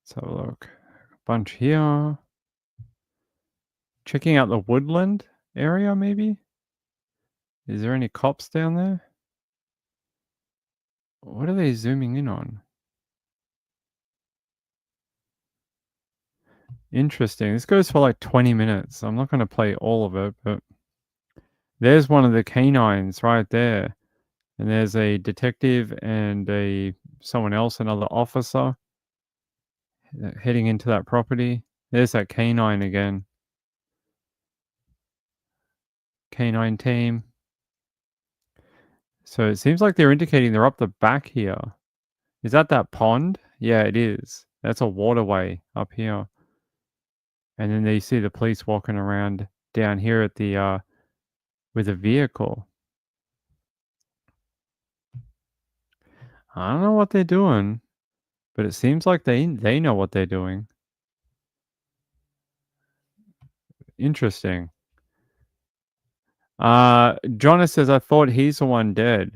Speaker 1: Let's have a look. A bunch here. Checking out the woodland area, maybe? Is there any cops down there? What are they zooming in on? Interesting. This goes for like 20 minutes. I'm not going to play all of it, but there's one of the canines right there. And there's a detective and someone else, another officer, heading into that property. There's that canine again. Canine team. So it seems like they're indicating they're up the back here. Is that pond? Yeah, it is. That's a waterway up here. And then you see the police walking around down here at the with a vehicle. I don't know what they're doing, but it seems like they know what they're doing. Interesting. Jonas says, I thought he's the one dead.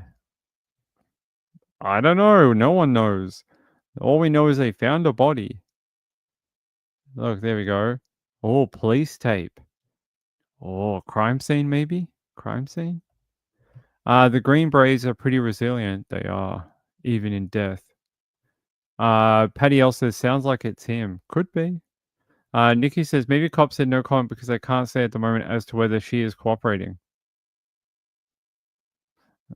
Speaker 1: I don't know. No one knows. All we know is they found a body. Look, there we go. Oh, police tape. Oh, crime scene maybe? Crime scene? The Green Berets are pretty resilient. They are, even in death. Patty L says, sounds like it's him. Could be. Nikki says, maybe cops said no comment because they can't say at the moment as to whether she is cooperating.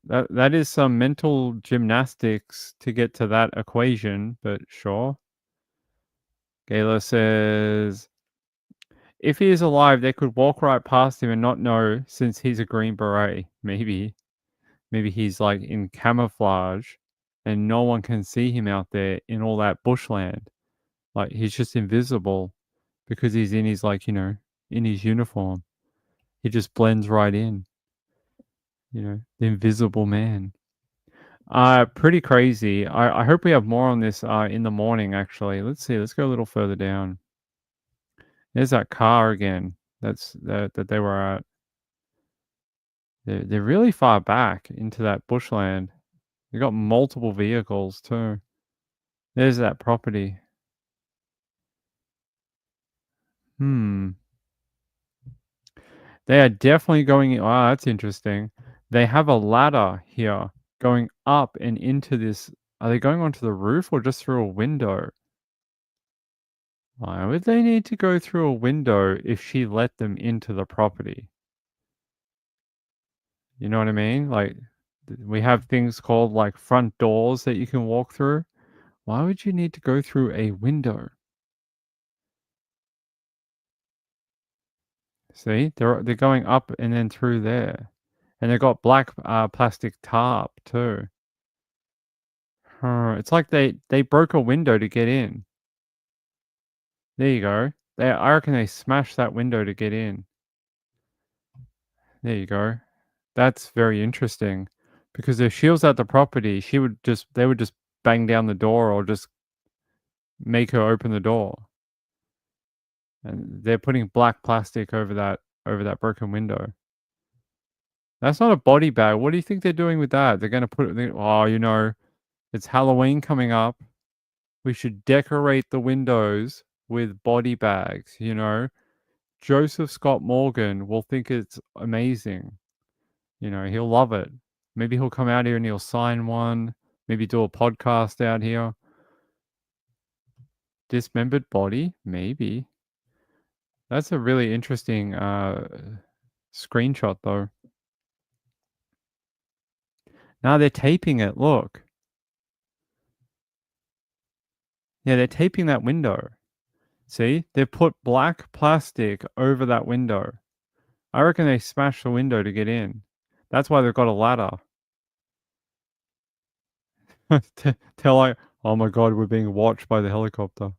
Speaker 1: That is some mental gymnastics to get to that equation, but sure. Gayla says, if he is alive, they could walk right past him and not know since he's a Green Beret. Maybe. Maybe he's like in camouflage and no one can see him out there in all that bushland. Like he's just invisible because he's in his in his uniform. He just blends right in. The invisible man. Pretty crazy. I hope we have more on this in the morning, actually. Let's see. Let's go a little further down. There's that car again. That they were at. They're really far back into that bushland. They got multiple vehicles too. There's that property. They are definitely going. Wow, that's interesting. They have a ladder here going up and into this. Are they going onto the roof or just through a window? Why would they need to go through a window if she let them into the property? You know what I mean? Like, we have things called like front doors that you can walk through. Why would you need to go through a window? See, they're going up and then through there, and they've got black plastic tarp too. It's like they broke a window to get in. There you go. I reckon they smashed that window to get in. There you go. That's very interesting, because if she was at the property, they would just bang down the door or just make her open the door. And they're putting black plastic over that broken window. That's not a body bag. What do you think they're doing with that? They're going to put it. It's Halloween coming up. We should decorate the windows with body bags. Joseph Scott Morgan will think it's amazing. He'll love it. Maybe he'll come out here and he'll sign one. Maybe do a podcast out here. Dismembered body? Maybe. That's a really interesting screenshot, though. Now they're taping it. Look. Yeah, they're taping that window. See? They've put black plastic over that window. I reckon they smashed the window to get in. That's why they've got a ladder. Tell oh my god, we're being watched by the helicopter.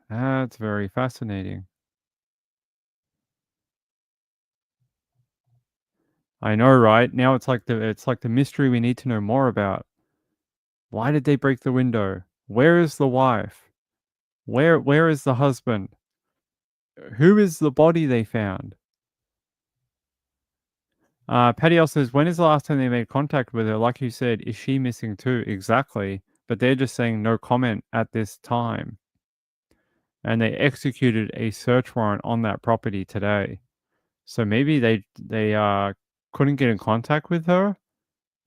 Speaker 1: That's very fascinating. I know, right? Now it's like the mystery we need to know more about. Why did they break the window? Where is the wife? Where is the husband? Who is the body they found? Patty L says, when is the last time they made contact with her? Like you said, is she missing too? Exactly. But they're just saying no comment at this time. And they executed a search warrant on that property today. So maybe they couldn't get in contact with her,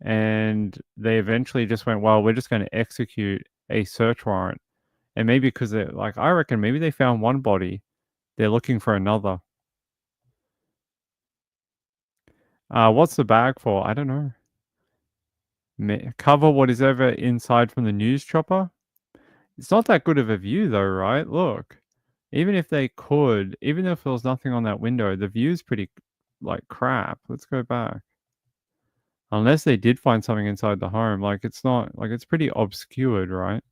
Speaker 1: and they eventually just went, well, we're just going to execute a search warrant. And maybe because they're like, I reckon maybe they found one body, they're looking for another. What's the bag for? I don't know. Cover what is ever inside from the news chopper. It's not that good of a view though, right? Look, even if they could, even if there was nothing on that window, the view's pretty like crap. Let's go back. Unless they did find something inside the home, like it's not, like it's pretty obscured, right?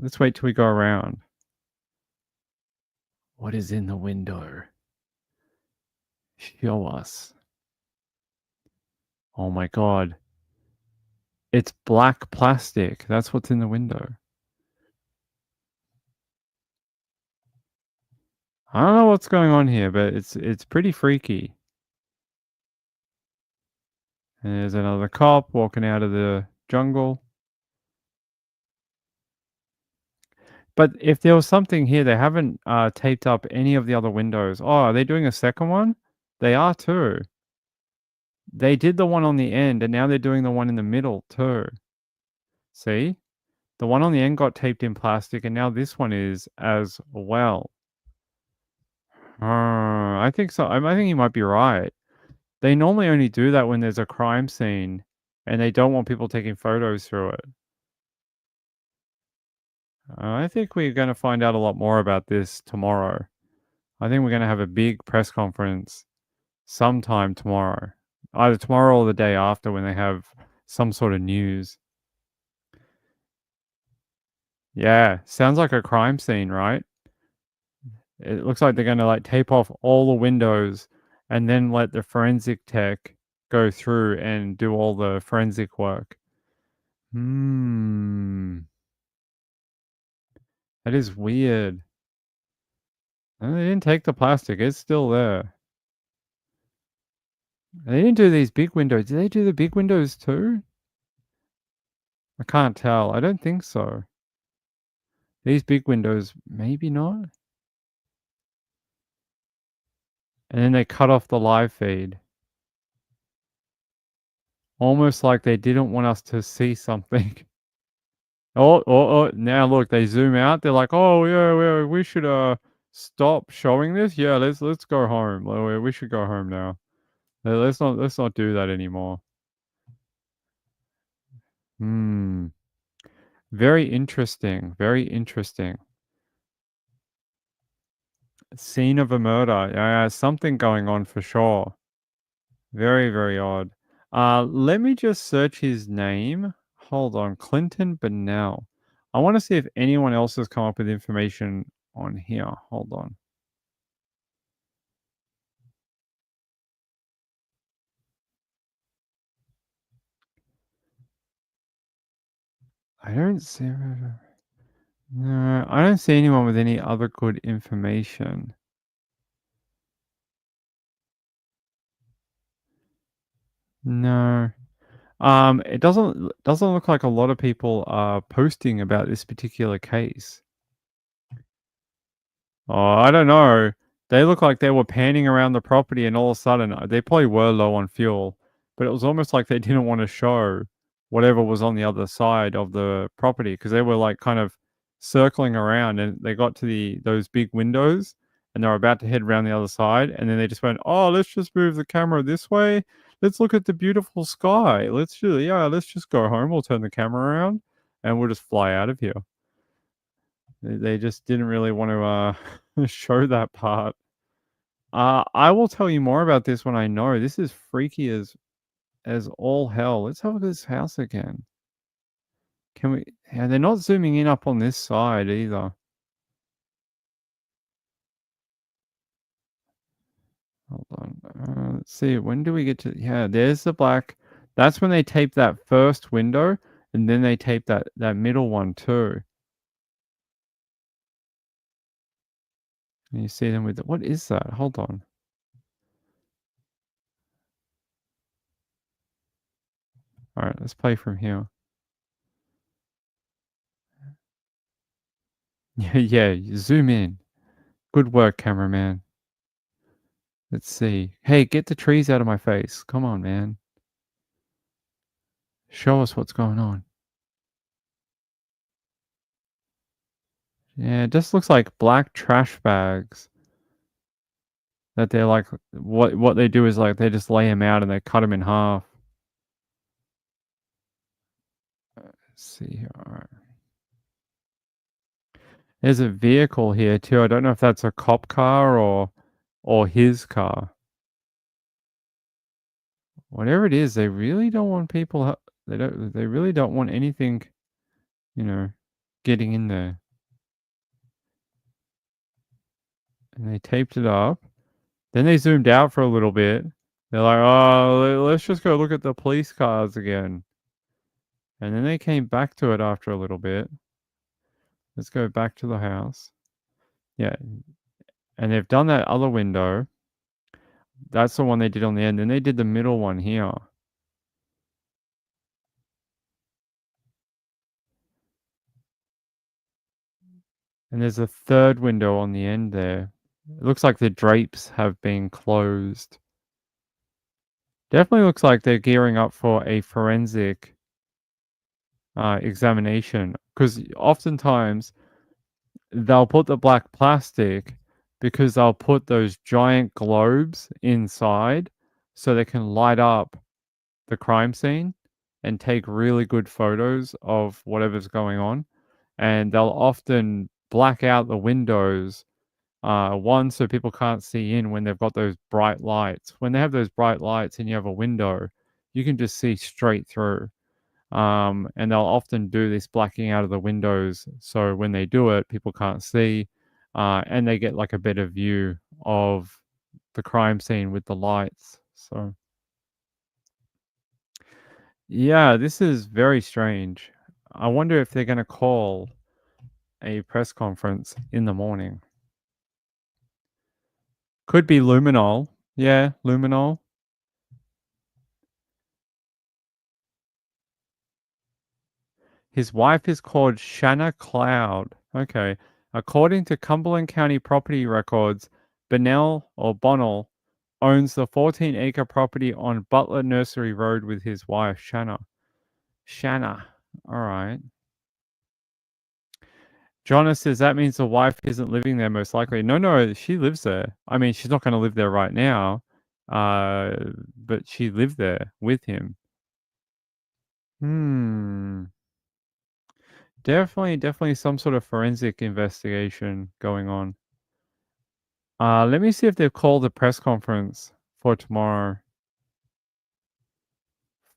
Speaker 1: Let's wait till we go around. What is in the window? Show us. Oh my god. It's black plastic. That's what's in the window. I don't know what's going on here, but it's pretty freaky. And there's another cop walking out of the jungle. But if there was something here, they haven't taped up any of the other windows. Oh, are they doing a second one? They are too. They did the one on the end, and now they're doing the one in the middle too. See? The one on the end got taped in plastic, and now this one is as well. I think so. I think you might be right. They normally only do that when there's a crime scene, and they don't want people taking photos through it. I think we're going to find out a lot more about this tomorrow. I think we're going to have a big press conference sometime tomorrow. Either tomorrow or the day after when they have some sort of news. Yeah, sounds like a crime scene, right? It looks like they're going to like tape off all the windows and then let the forensic tech go through and do all the forensic work. That is weird. No, they didn't take the plastic. It's still there. They didn't do these big windows. Did they do the big windows too? I can't tell. I don't think so. These big windows, maybe not. And then they cut off the live feed. Almost like they didn't want us to see something. Oh, now look, they zoom out. They're like, oh yeah, we should stop showing this. Yeah, let's go home. We should go home now. Let's not do that anymore. Very interesting. Very interesting. Scene of a murder. Yeah, something going on for sure. Very, very odd. Let me just search his name. Hold on. Clinton Bennell. I want to see if anyone else has come up with information on here. Hold on. I don't see. No, I don't see anyone with any other good information. No. It doesn't look like a lot of people are posting about this particular case. Oh, I don't know. They look like they were panning around the property, and all of a sudden, they probably were low on fuel, but it was almost like they didn't want to show whatever was on the other side of the property because they were like kind of circling around, and they got to those big windows, and they were about to head around the other side, and then they just went, "Oh, let's just move the camera this way. Let's look at the beautiful sky. Let's just go home. We'll turn the camera around, and we'll just fly out of here." They just didn't really want to show that part. I will tell you more about this when I know. This is freaky as all hell. Let's have a look at this house again. Can we? Yeah, they're not zooming in up on this side either. Hold on. Let's see. When do we get to? Yeah, there's the black. That's when they tape that first window, and then they tape that middle one too. And you see them with what is that? Hold on. All right, let's play from here. Yeah, zoom in. Good work, cameraman. Let's see. Hey, get the trees out of my face. Come on, man. Show us what's going on. Yeah, it just looks like black trash bags. That they're like, what they do is like they just lay them out and they cut them in half. Let's see here. All right. There's a vehicle here too. I don't know if that's a cop car or his car. Whatever it is, they really don't want people. They really don't want anything, getting in there. And they taped it up. Then they zoomed out for a little bit. They're like, oh, let's just go look at the police cars again. And then they came back to it after a little bit. Let's go back to the house. Yeah. And they've done that other window. That's the one they did on the end. And they did the middle one here. And there's a third window on the end there. It looks like the drapes have been closed. Definitely looks like they're gearing up for a forensic examination. Because oftentimes they'll put the black plastic because they'll put those giant globes inside so they can light up the crime scene and take really good photos of whatever's going on. And they'll often black out the windows, one, so people can't see in when they've got those bright lights. When they have those bright lights and you have a window, you can just see straight through. And they'll often do this blacking out of the windows, so when they do it, people can't see, and they get like a better view of the crime scene with the lights. So yeah, this is very strange. I wonder if they're going to call a press conference in the morning. Could be luminol. Yeah, luminol. His wife is called Shanna Cloud. Okay. According to Cumberland County property records, Bonnell owns the 14-acre property on Butler Nursery Road with his wife, Shanna. Shanna. All right. Jonas says that means the wife isn't living there most likely. No, she lives there. I mean, she's not going to live there right now, but she lived there with him. Definitely some sort of forensic investigation going on. Let me see if they've called a press conference for tomorrow.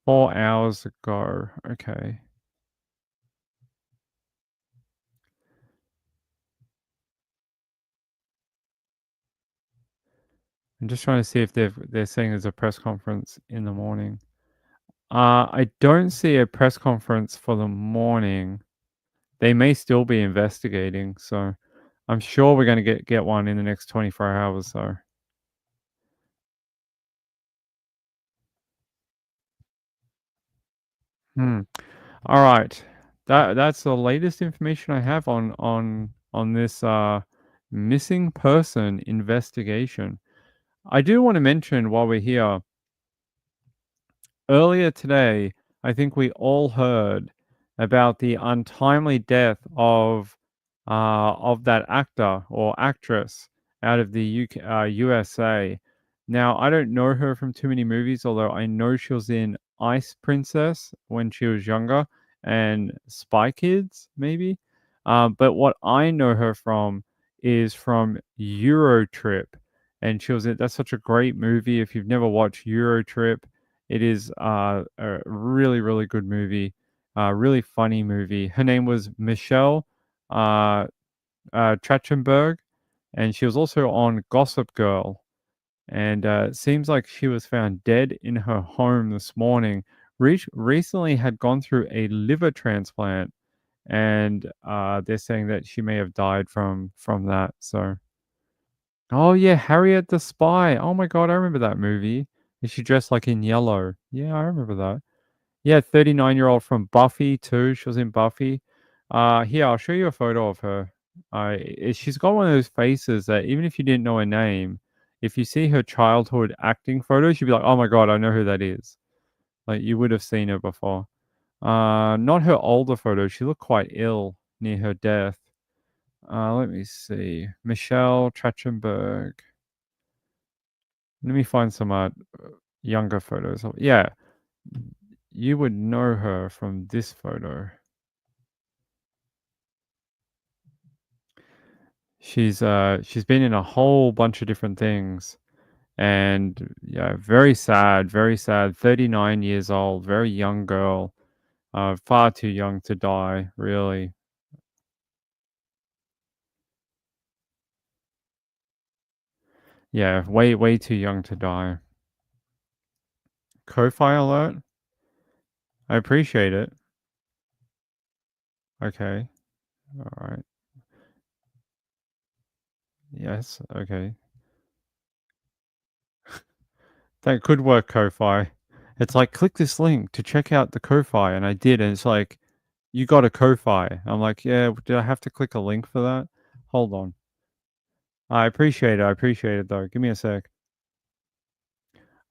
Speaker 1: 4 hours ago. Okay. I'm just trying to see if they're saying there's a press conference in the morning. I don't see a press conference for the morning. They may still be investigating, so I'm sure we're going to get one in the next 24 hours, though. All right. That's the latest information I have on this missing person investigation. I do want to mention while we're here, earlier today, I think we all heard about the untimely death of that actor or actress out of the USA. Now, I don't know her from too many movies, although I know she was in Ice Princess when she was younger and Spy Kids, maybe. But what I know her from is from Eurotrip. And she was in, that's such a great movie. If you've never watched Eurotrip, it is a really, really good movie, really funny movie. Her name was Michelle Trachtenberg, and she was also on Gossip Girl. And it seems like she was found dead in her home this morning. Recently had gone through a liver transplant, and they're saying that she may have died from that. So, oh yeah, Harriet the Spy. Oh my God, I remember that movie. Is she dressed like in yellow? Yeah, I remember that. Yeah, 39-year-old from Buffy too. She was in Buffy. Here, I'll show you a photo of her. She's got one of those faces that even if you didn't know her name, if you see her childhood acting photos, you'd be like, "Oh my god, I know who that is." Like you would have seen her before. Not her older photo. She looked quite ill near her death. Let me see. Michelle Trachtenberg. Let me find some younger photos. Yeah, you would know her from this photo. She's been in a whole bunch of different things, and yeah, very sad, very sad. 39 years old, very young girl, far too young to die, really. Yeah, way too young to die. Ko-fi alert. I appreciate it. Okay, all right. Yes, okay. That could work, Ko-fi. It's like, click this link to check out the Ko-fi, and I did, and it's like, you got a Ko-fi. I'm like, yeah, did I have to click a link for that? Hold on. I appreciate it. I appreciate it though. Give me a sec.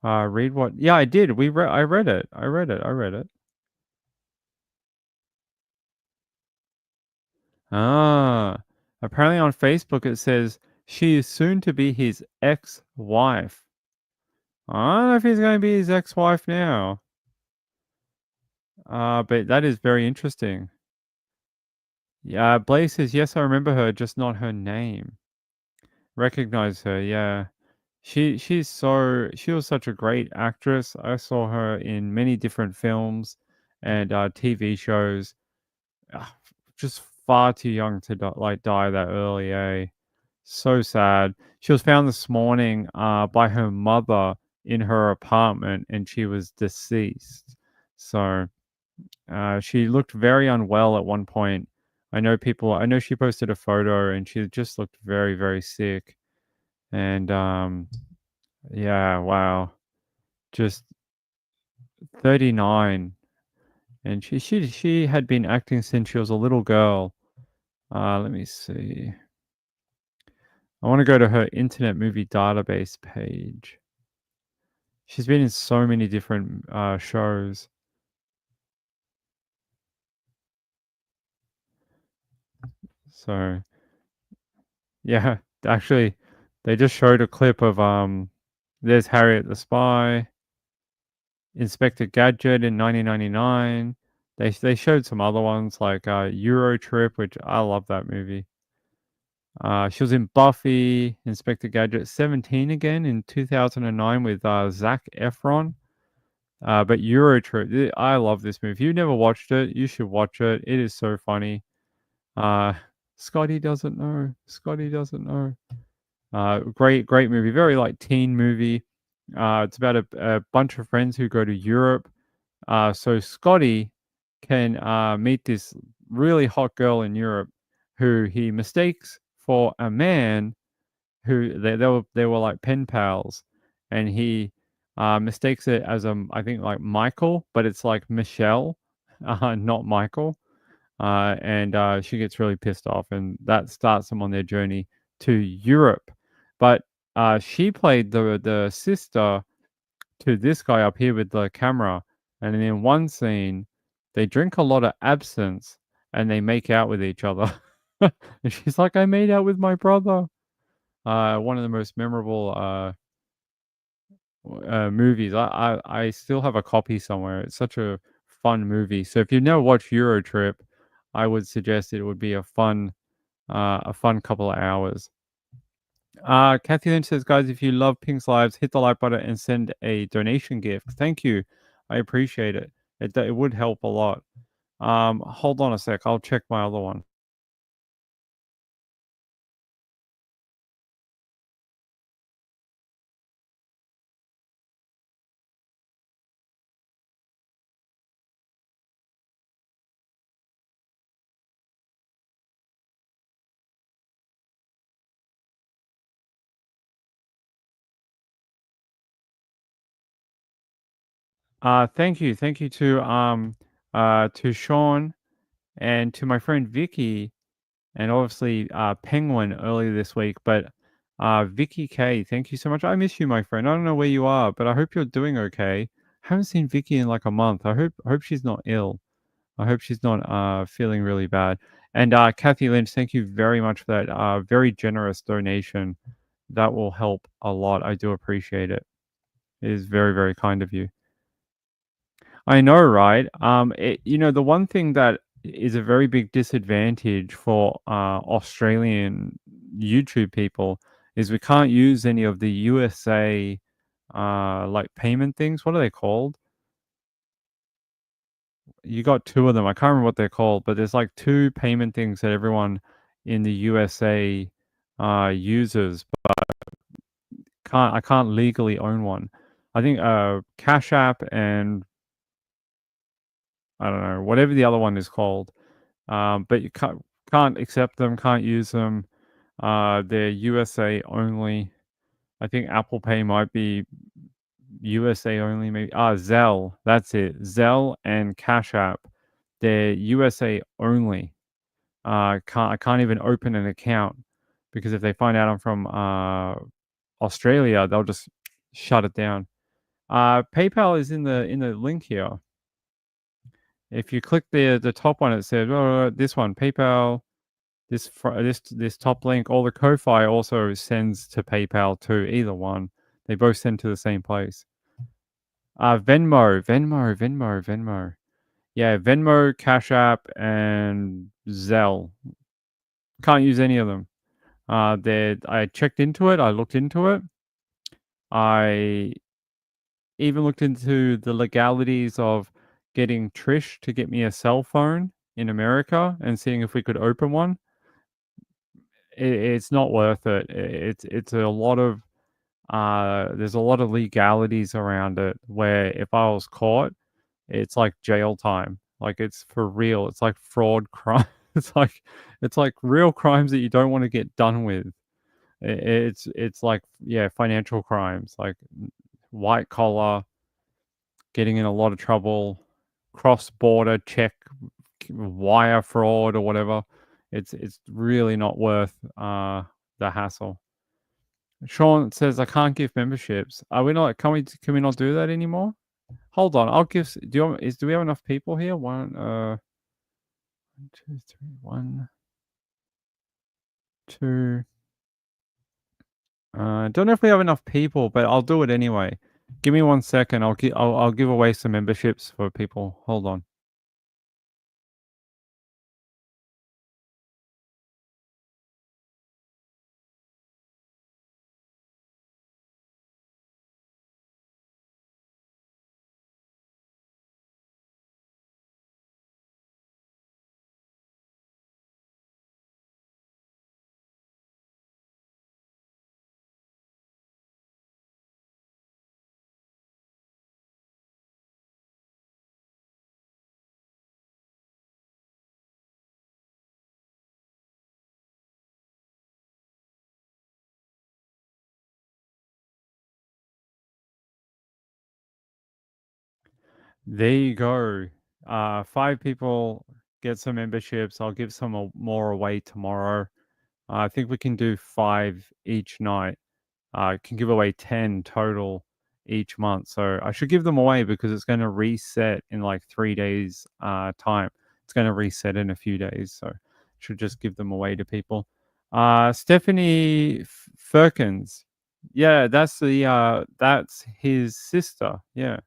Speaker 1: Read what? Yeah, I did. I read it. I read it. I read it. Ah, apparently on Facebook it says she is soon to be his ex-wife. I don't know if he's going to be his ex-wife now. But that is very interesting. Yeah, Blaze says yes, I remember her, just not her name. Recognize her, yeah. She was such a great actress. I saw her in many different films and TV shows. Ah, just far too young to die that early, eh? So sad. She was found this morning by her mother in her apartment, and she was deceased. So she looked very unwell at one point. I know she posted a photo, and she just looked very, very sick. And yeah, wow. Just 39, and she had been acting since she was a little girl. Let me see. I want to go to her Internet Movie Database page. She's been in so many different shows. So yeah, actually, they just showed a clip of there's Harriet the Spy, Inspector Gadget in 1999. They showed some other ones like Euro Trip, which I love that movie. She was in Buffy, Inspector Gadget 17 again in 2009 with Zac Efron. But Eurotrip, I love this movie. If you've never watched it, you should watch it. It is so funny. Uh, Scotty doesn't know. Scotty doesn't know. Great movie. Very like teen movie. It's about a bunch of friends who go to Europe. So Scotty can meet this really hot girl in Europe who he mistakes for a man who they were like pen pals, and he mistakes it as I think like Michael, but it's like Michelle, not Michael. And she gets really pissed off, and that starts them on their journey to Europe. But she played the sister to this guy up here with the camera, and in one scene, they drink a lot of absinthe and they make out with each other. And she's like, "I made out with my brother." One of the most memorable movies. I still have a copy somewhere. It's such a fun movie. So if you've never watched Euro Trip, I would suggest it would be a fun couple of hours. Kathy Lynch says, guys, if you love Pink's Lives, hit the like button and send a donation gift. Thank you. I appreciate it. It would help a lot. Hold on a sec. I'll check my other one. Thank you to Sean and to my friend Vicky, and obviously Penguin earlier this week. But Vicky K, thank you so much. I miss you, my friend. I don't know where you are, but I hope you're doing okay. Haven't seen Vicky in like a month. I hope she's not ill. I hope she's not feeling really bad. And Kathy Lynch, thank you very much for that very generous donation. That will help a lot. I do appreciate it. It is very, very kind of you. I know, right? The one thing that is a very big disadvantage for Australian YouTube people is we can't use any of the USA like payment things. What are they called? You got two of them. I can't remember what they're called, but there's like two payment things that everyone in the USA uses, but I can't legally own one. I think Cash App and I don't know whatever the other one is called. But you can't accept them, can't use them. They're USA only. I think Apple Pay might be USA only, maybe. Zelle, that's it. Zelle and Cash App, they're USA only. I can't even open an account because if they find out I'm from Australia, they'll just shut it down. PayPal is in the link here. If you click the top one, it says this one, PayPal. This top link, or the Ko-fi also sends to PayPal too. Either one, they both send to the same place. Venmo. Yeah, Venmo, Cash App, and Zelle. Can't use any of them. I checked into it. I looked into it. I even looked into the legalities of getting Trish to get me a cell phone in America and seeing if we could open one. It's not worth it. It's a lot of there's a lot of legalities around it where if I was caught, it's like jail time. Like it's for real. It's like fraud crime. It's like real crimes that you don't want to get done with. It's like financial crimes like white collar, getting in a lot of trouble, cross border check, wire fraud or whatever. It's really not worth the hassle. Sean says I can't give memberships. Are we not? Can we not do that anymore? Hold on, I'll give. Do we have enough people here? 1, 2, 3, 1, 2. Don't know if we have enough people, but I'll do it anyway. Give me 1 second. I'll give away some memberships for people. Hold on. There you go. 5 people get some memberships. I'll give some more away tomorrow. I think we can do 5 each night. Can give away 10 total each month. So I should give them away because it's going to reset in like 3 days time. It's going to reset in a few days. So should just give them away to people. Stephanie Firkins. Yeah, that's his sister. Yeah.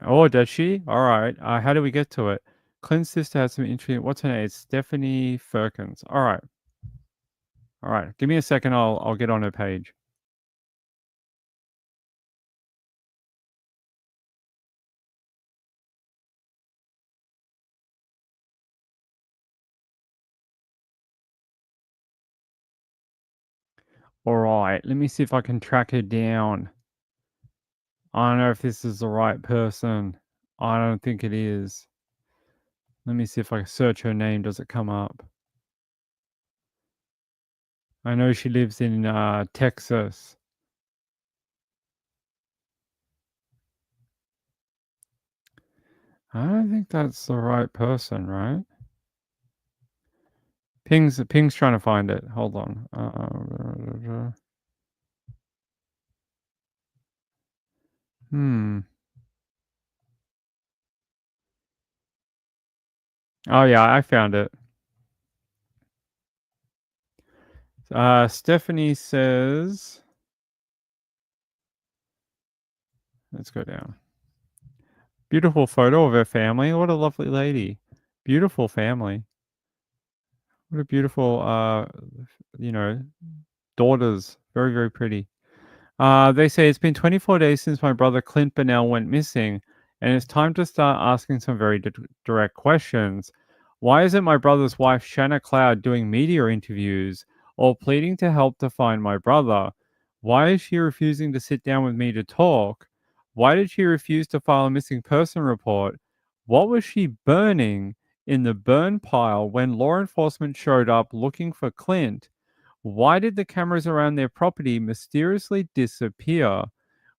Speaker 1: Oh, does she? All right. How do we get to it? Clint's sister has some interesting. What's her name? It's Stephanie Firkins. All right. All right. Give me a second. I'll get on her page. All right. Let me see if I can track her down. I don't know if this is the right person. I don't think it is. Let me see if I search her name. Does it come up? I know she lives in Texas. I don't think that's the right person, right? Ping's trying to find it. Hold on. Oh yeah, I found it. Stephanie says, let's go down. Beautiful photo of her family. What a lovely lady. Beautiful family. What a beautiful, daughters. Very, very pretty. They say it's been 24 days since my brother Clint Burnell went missing, and it's time to start asking some very direct questions. Why isn't my brother's wife Shanna Cloud doing media interviews or pleading to help to find my brother? Why is she refusing to sit down with me to talk? Why did she refuse to file a missing person report? What was she burning in the burn pile when law enforcement showed up looking for Clint? Why did the cameras around their property mysteriously disappear?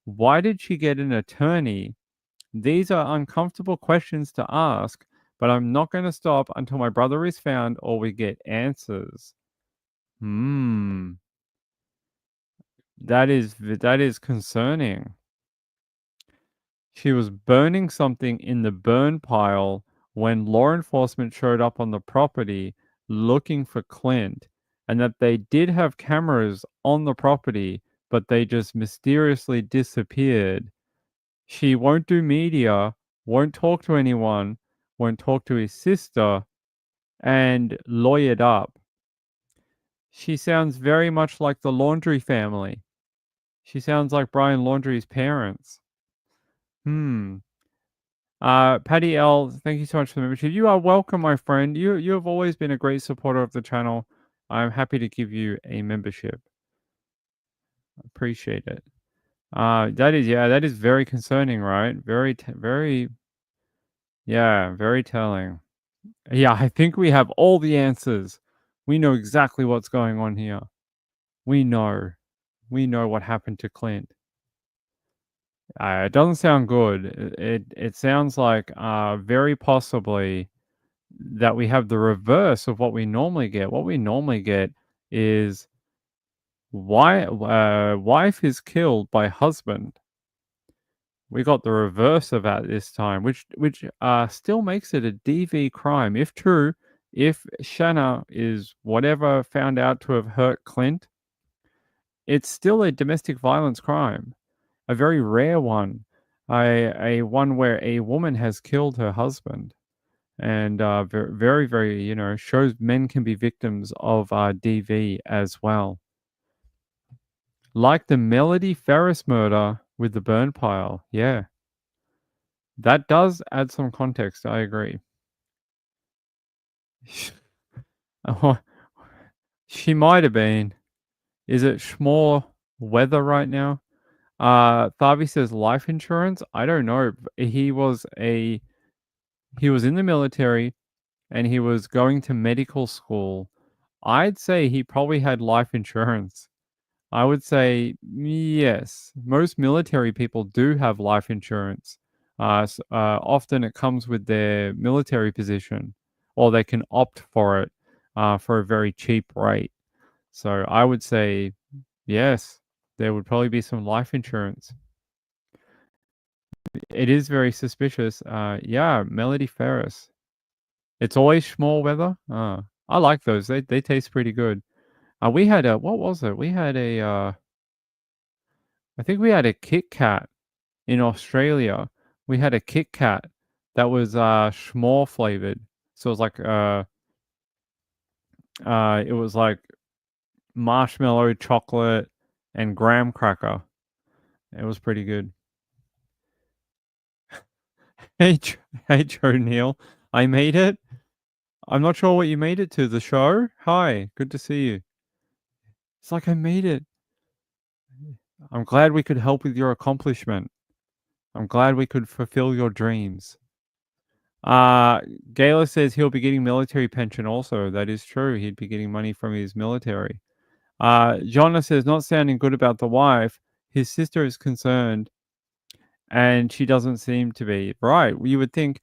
Speaker 1: Why did she get an attorney? These are uncomfortable questions to ask, but I'm not going to stop until my brother is found or we get answers. That is concerning. She was burning something in the burn pile when law enforcement showed up on the property looking for Clint, and that they did have cameras on the property, but they just mysteriously disappeared. She won't do media, won't talk to anyone, won't talk to his sister, and lawyered up. She sounds very much like the Laundrie family. She sounds like Brian Laundrie's parents. Patty L, thank you so much for the membership. You are welcome, my friend. You have always been a great supporter of the channel. I'm happy to give you a membership. Appreciate it. That is very concerning, right? Very telling. Yeah, I think we have all the answers. We know exactly what's going on here. We know what happened to Clint. It doesn't sound good. It sounds like very possibly that we have the reverse of what we normally get. What we normally get is wife is killed by husband. We got the reverse of that this time, which still makes it a DV crime. If true, if Shanna is whatever found out to have hurt Clint, it's still a domestic violence crime, a very rare one, a one where a woman has killed her husband. And very, very, shows men can be victims of DV as well. Like the Melody Ferris murder with the burn pile. Yeah. That does add some context. I agree. Oh, she might have been. Is it Schmore weather right now? Thavi says life insurance. I don't know. He was in the military and he was going to medical school. I'd say he probably had life insurance. I would say yes. Most military people do have life insurance. Often it comes with their military position, or they can opt for it for a very cheap rate. So I would say yes, there would probably be some life insurance. It is very suspicious. Yeah, Melody Ferris. It's always small weather. I like those. They taste pretty good. We had what was it? We had I think we had a Kit Kat in Australia. We had a Kit Kat that was s'more flavored. So it was like marshmallow, chocolate, and graham cracker. It was pretty good. Hey, Joe Neil, I made it. I'm not sure what you made it to. The show? Hi, good to see you. It's like I made it. I'm glad we could help with your accomplishment. I'm glad we could fulfill your dreams. Gala says he'll be getting military pension also. That is true. He'd be getting money from his military. Jonna says not sounding good about the wife. His sister is concerned and she doesn't seem to be. Right. You would think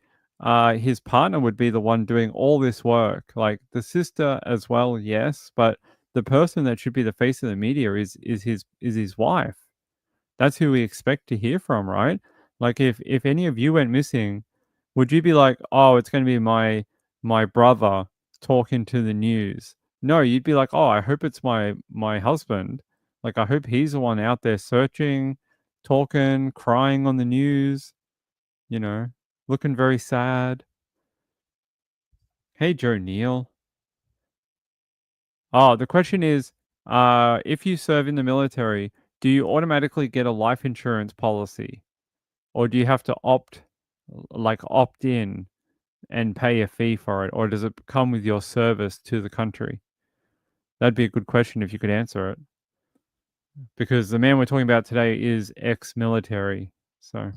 Speaker 1: his partner would be the one doing all this work. Like the sister as well, yes, but the person that should be the face of the media is his wife. That's who we expect to hear from, right? Like if any of you went missing, would you be like, "Oh, it's going to be my brother talking to the news?" No, you'd be like, "Oh, I hope it's my husband. Like I hope he's the one out there searching, talking, crying on the news, you know, looking very sad." Hey, Joe Neal. Oh, the question is, if you serve in the military, do you automatically get a life insurance policy? Or do you have to opt in and pay a fee for it? Or does it come with your service to the country? That'd be a good question if you could answer it. Because the man we're talking about today is ex-military. So,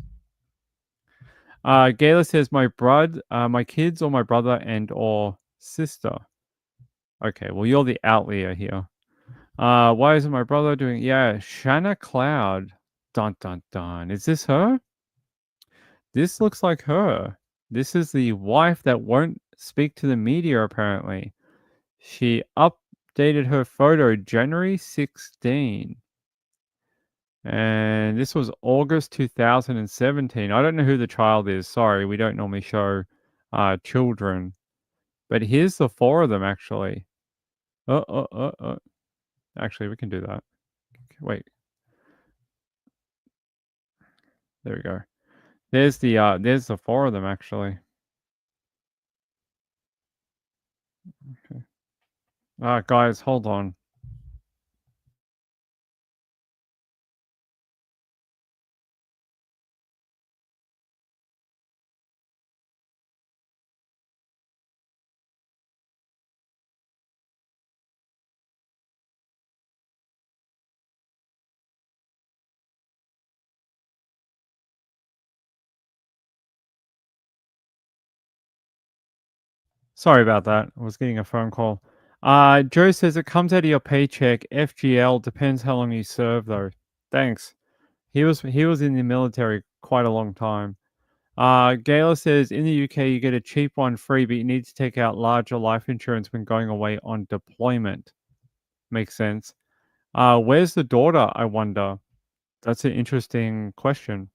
Speaker 1: Gayla says, my kids or my brother and or sister. Okay, well, you're the outlier here. Why isn't my brother doing? Yeah, Shanna Cloud. Dun dun dun. Is this her? This looks like her. This is the wife that won't speak to the media, apparently. She updated her photo January 16. And this was August 2017. I don't know who the child is. Sorry, we don't normally show children. But here's the four of them, actually. Actually, we can do that. Wait. There we go. There's the four of them, actually. Okay. Guys, hold on. Sorry about that. I was getting a phone call. Joe says it comes out of your paycheck. FGL depends how long you serve, though. Thanks. He was in the military quite a long time. Gayla says in the UK you get a cheap one free, but you need to take out larger life insurance when going away on deployment. Makes sense. Where's the daughter? I wonder. That's an interesting question.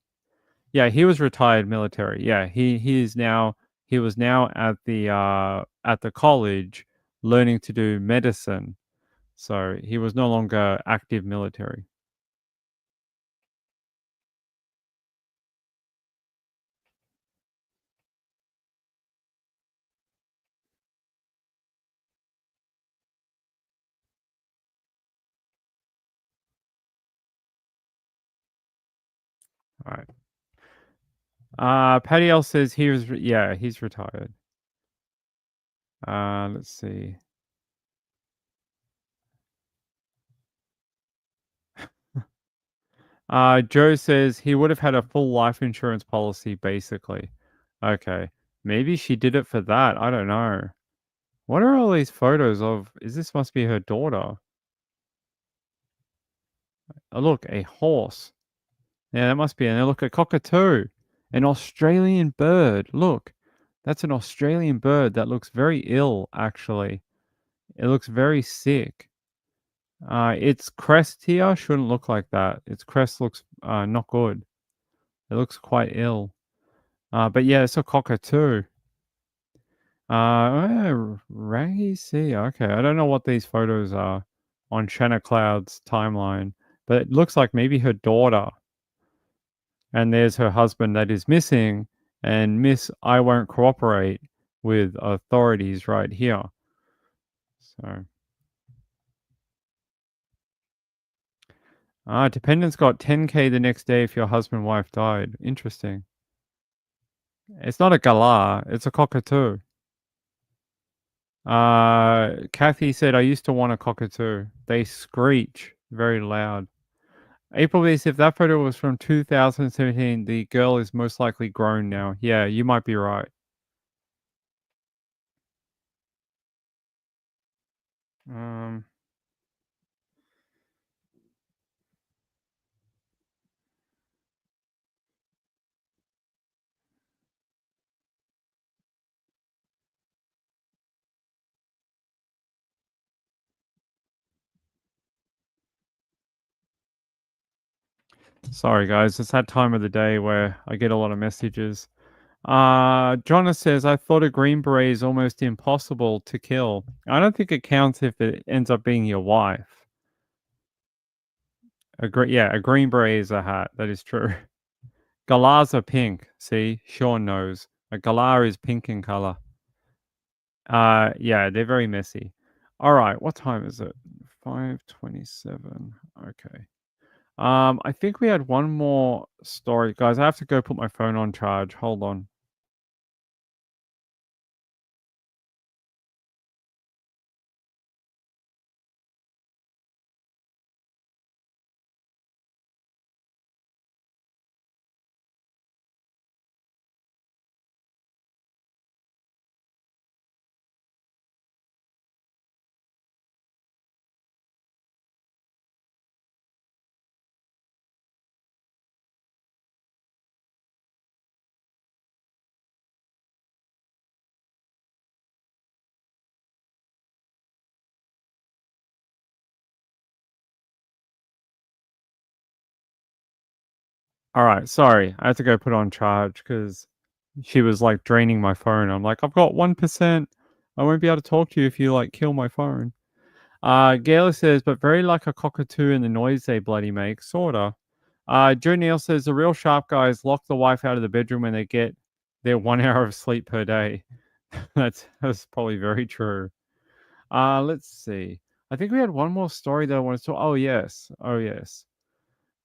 Speaker 1: Yeah, he was retired military. Yeah, he was now at the college learning to do medicine. So he was no longer active military. All right. Patty L says he's retired. Let's see. Joe says he would have had a full life insurance policy, basically. Okay. Maybe she did it for that. I don't know. What are all these photos of? This must be her daughter. Oh, look, a horse. Yeah, that must be. And look, a cockatoo. An Australian bird. Look, that's an Australian bird that looks very ill, actually. It looks very sick. Its crest here shouldn't look like that. Its crest looks not good. It looks quite ill. But yeah, it's a cockatoo. Raggy Sea. Okay, I don't know what these photos are on Shanna Cloud's timeline, but it looks like maybe her daughter. And there's her husband that is missing, and Miss I won't cooperate with authorities right here. So, dependents got 10K the next day if your husband wife died. Interesting. It's not a galah, it's a cockatoo. Kathy said, I used to want a cockatoo. They screech very loud. April says, if that photo was from 2017, the girl is most likely grown now. Yeah, you might be right. Sorry, guys. It's that time of the day where I get a lot of messages. Jonna says, I thought a Green Beret is almost impossible to kill. I don't think it counts if it ends up being your wife. A Green Beret is a hat. That is true. Galahs are pink. See, Sean knows. A galah is pink in color. Yeah, they're very messy. All right, what time is it? 5:27. Okay. I think we had one more story, guys. I have to go put my phone on charge. Hold on. All right, sorry. I had to go put on charge because she was like draining my phone. I'm like, I've got 1%. I won't be able to talk to you if you like kill my phone. Gayla says, but very like a cockatoo in the noise they bloody make, sorta. Joe Neal says the real sharp guys lock the wife out of the bedroom when they get their 1 hour of sleep per day. that's probably very true. Let's see. I think we had one more story that I wanted to. Oh yes.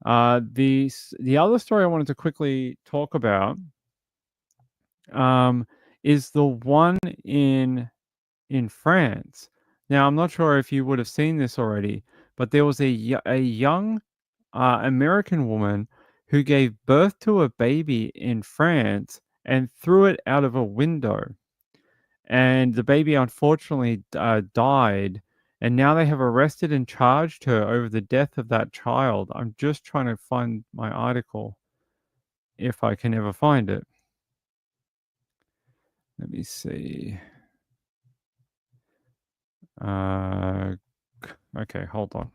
Speaker 1: The other story I wanted to quickly talk about is the one in France. Now, I'm not sure if you would have seen this already, but there was a young American woman who gave birth to a baby in France and threw it out of a window. And the baby unfortunately died. And now they have arrested and charged her over the death of that child. I'm just trying to find my article if I can ever find it. Let me see. Okay, hold on.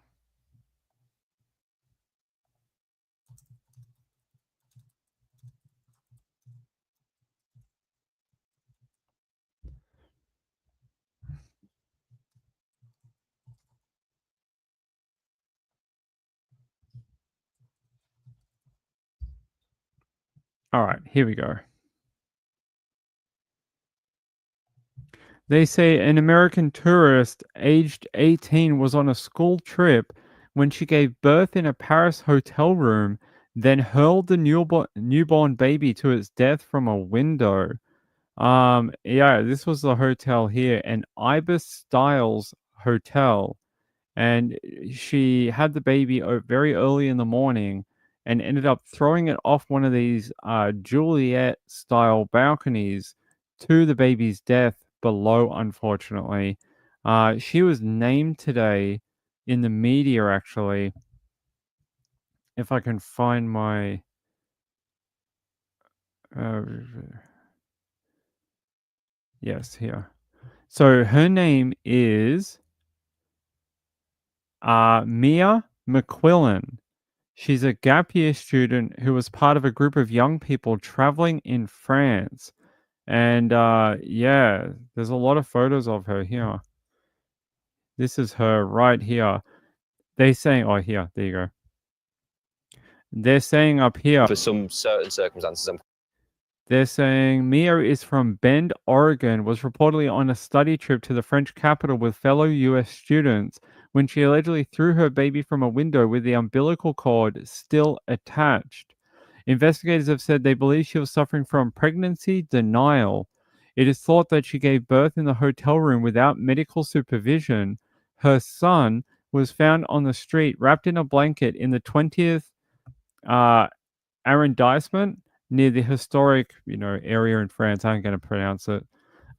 Speaker 1: All right, here we go. They say an American tourist aged 18 was on a school trip when she gave birth in a Paris hotel room, then hurled the newborn baby to its death from a window. Yeah, this was the hotel here, an Ibis Styles hotel. And she had the baby very early in the morning and ended up throwing it off one of these Juliet style balconies to the baby's death below, unfortunately. She was named today in the media, actually. If I can find my. Yes, here. So her name is Mia McQuillan. She's a gap year student who was part of a group of young people traveling in France. And yeah, there's a lot of photos of her here. This is her right here. They saying, oh, here, there you go. They're saying up here.
Speaker 13: For some certain circumstances,
Speaker 1: They're saying Mia is from Bend, Oregon, was reportedly on a study trip to the French capital with fellow US students when she allegedly threw her baby from a window with the umbilical cord still attached. Investigators have said they believe she was suffering from pregnancy denial. It is thought that she gave birth in the hotel room without medical supervision. Her son was found on the street wrapped in a blanket in the 20th arrondissement near the historic, area in France. I'm going to pronounce it.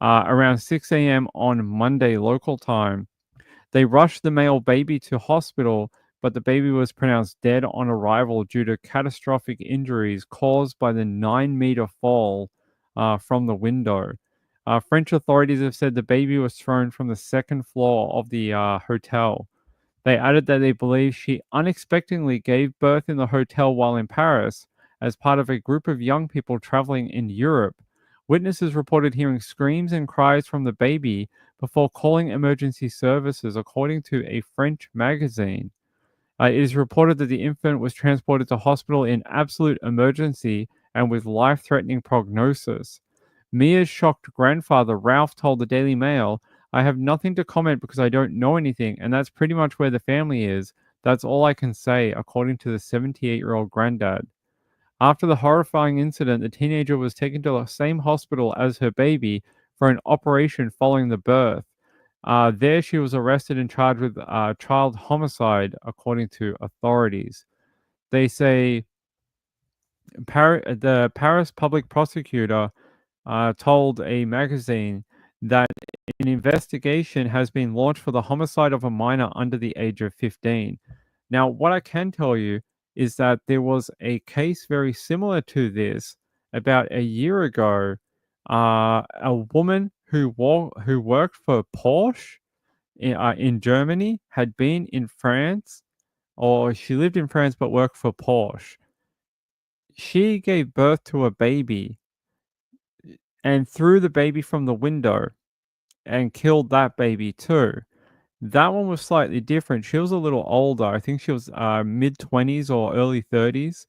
Speaker 1: Around 6 a.m. on Monday local time. They rushed the male baby to hospital, but the baby was pronounced dead on arrival due to catastrophic injuries caused by the 9-meter fall from the window. French authorities have said the baby was thrown from the second floor of the hotel. They added that they believe she unexpectedly gave birth in the hotel while in Paris as part of a group of young people traveling in Europe. Witnesses reported hearing screams and cries from the baby before calling emergency services, according to a French magazine. It is reported that the infant was transported to hospital in absolute emergency and with life threatening prognosis. Mia's shocked grandfather, Ralph, told the Daily Mail, I have nothing to comment because I don't know anything, and that's pretty much where the family is. That's all I can say, according to the 78-year-old granddad. After the horrifying incident, the teenager was taken to the same hospital as her baby for an operation following the birth. There, she was arrested and charged with child homicide, according to authorities. They say the Paris public prosecutor told a magazine that an investigation has been launched for the homicide of a minor under the age of 15. Now, what I can tell you is that there was a case very similar to this about a year ago. A woman who worked for Porsche in Germany had been in France, or she lived in France but worked for Porsche. She gave birth to a baby and threw the baby from the window and killed that baby too. That one was slightly different. She was a little older. I think she was mid 20s or early 30s.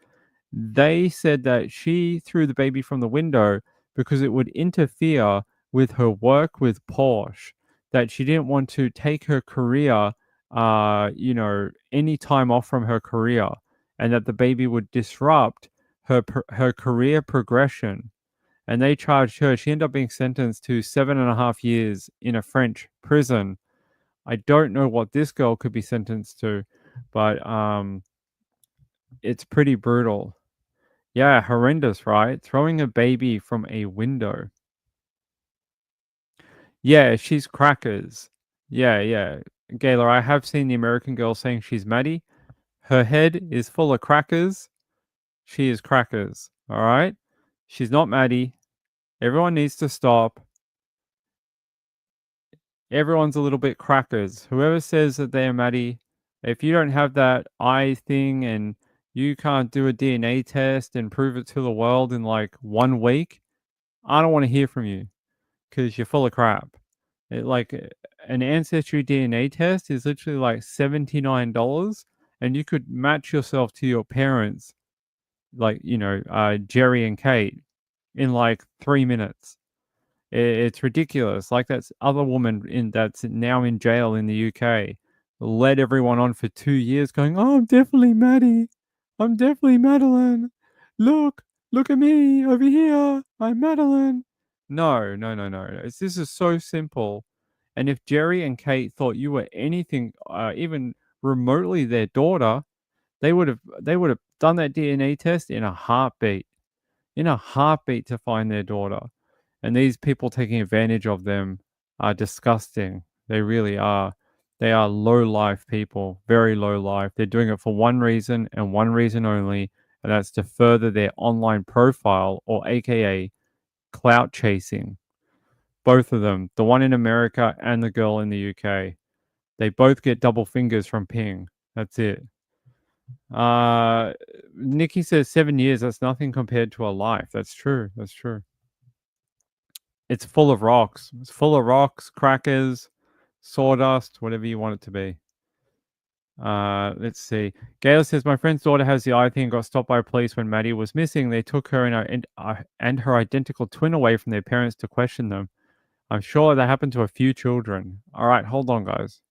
Speaker 1: They said that she threw the baby from the window because it would interfere with her work with Porsche, that she didn't want to take her career, any time off from her career, and that the baby would disrupt her career progression. And they charged her. She ended up being sentenced to 7.5 years in a French prison. I don't know what this girl could be sentenced to, but it's pretty brutal. Yeah, horrendous, right? Throwing a baby from a window. Yeah, she's crackers. Yeah. Gaylor, I have seen the American Girl saying she's Maddie. Her head is full of crackers. She is crackers, all right? She's not Maddie. Everyone needs to stop. Everyone's a little bit crackers. Whoever says that they're Maddie, if you don't have that eye thing and you can't do a DNA test and prove it to the world in like 1 week, I don't want to hear from you because you're full of crap. An ancestry DNA test is literally like $79, and you could match yourself to your parents, Jerry and Kate, in like 3 minutes. It's ridiculous. Like that other woman that's now in jail in the UK led everyone on for 2 years, going, "Oh, I'm definitely Maddie. I'm definitely Madeline. Look, look at me over here. I'm Madeline." No. This is so simple. And if Jerry and Kate thought you were anything, even remotely their daughter, they would have done that DNA test in a heartbeat to find their daughter. And these people taking advantage of them are disgusting. They really are. They are low life people, very low life. They're doing it for one reason and one reason only, and that's to further their online profile, or AKA clout chasing. Both of them, the one in America and the girl in the UK. They both get double fingers from Ping. That's it. Nikki says 7 years. That's nothing compared to a life. That's true. That's true. It's full of rocks. It's full of rocks, crackers, sawdust, whatever you want it to be. Let's see. Gail says, my friend's daughter has the eye thing and got stopped by police when Maddie was missing. They took her and her identical twin away from their parents to question them. I'm sure that happened to a few children. All right, hold on, guys.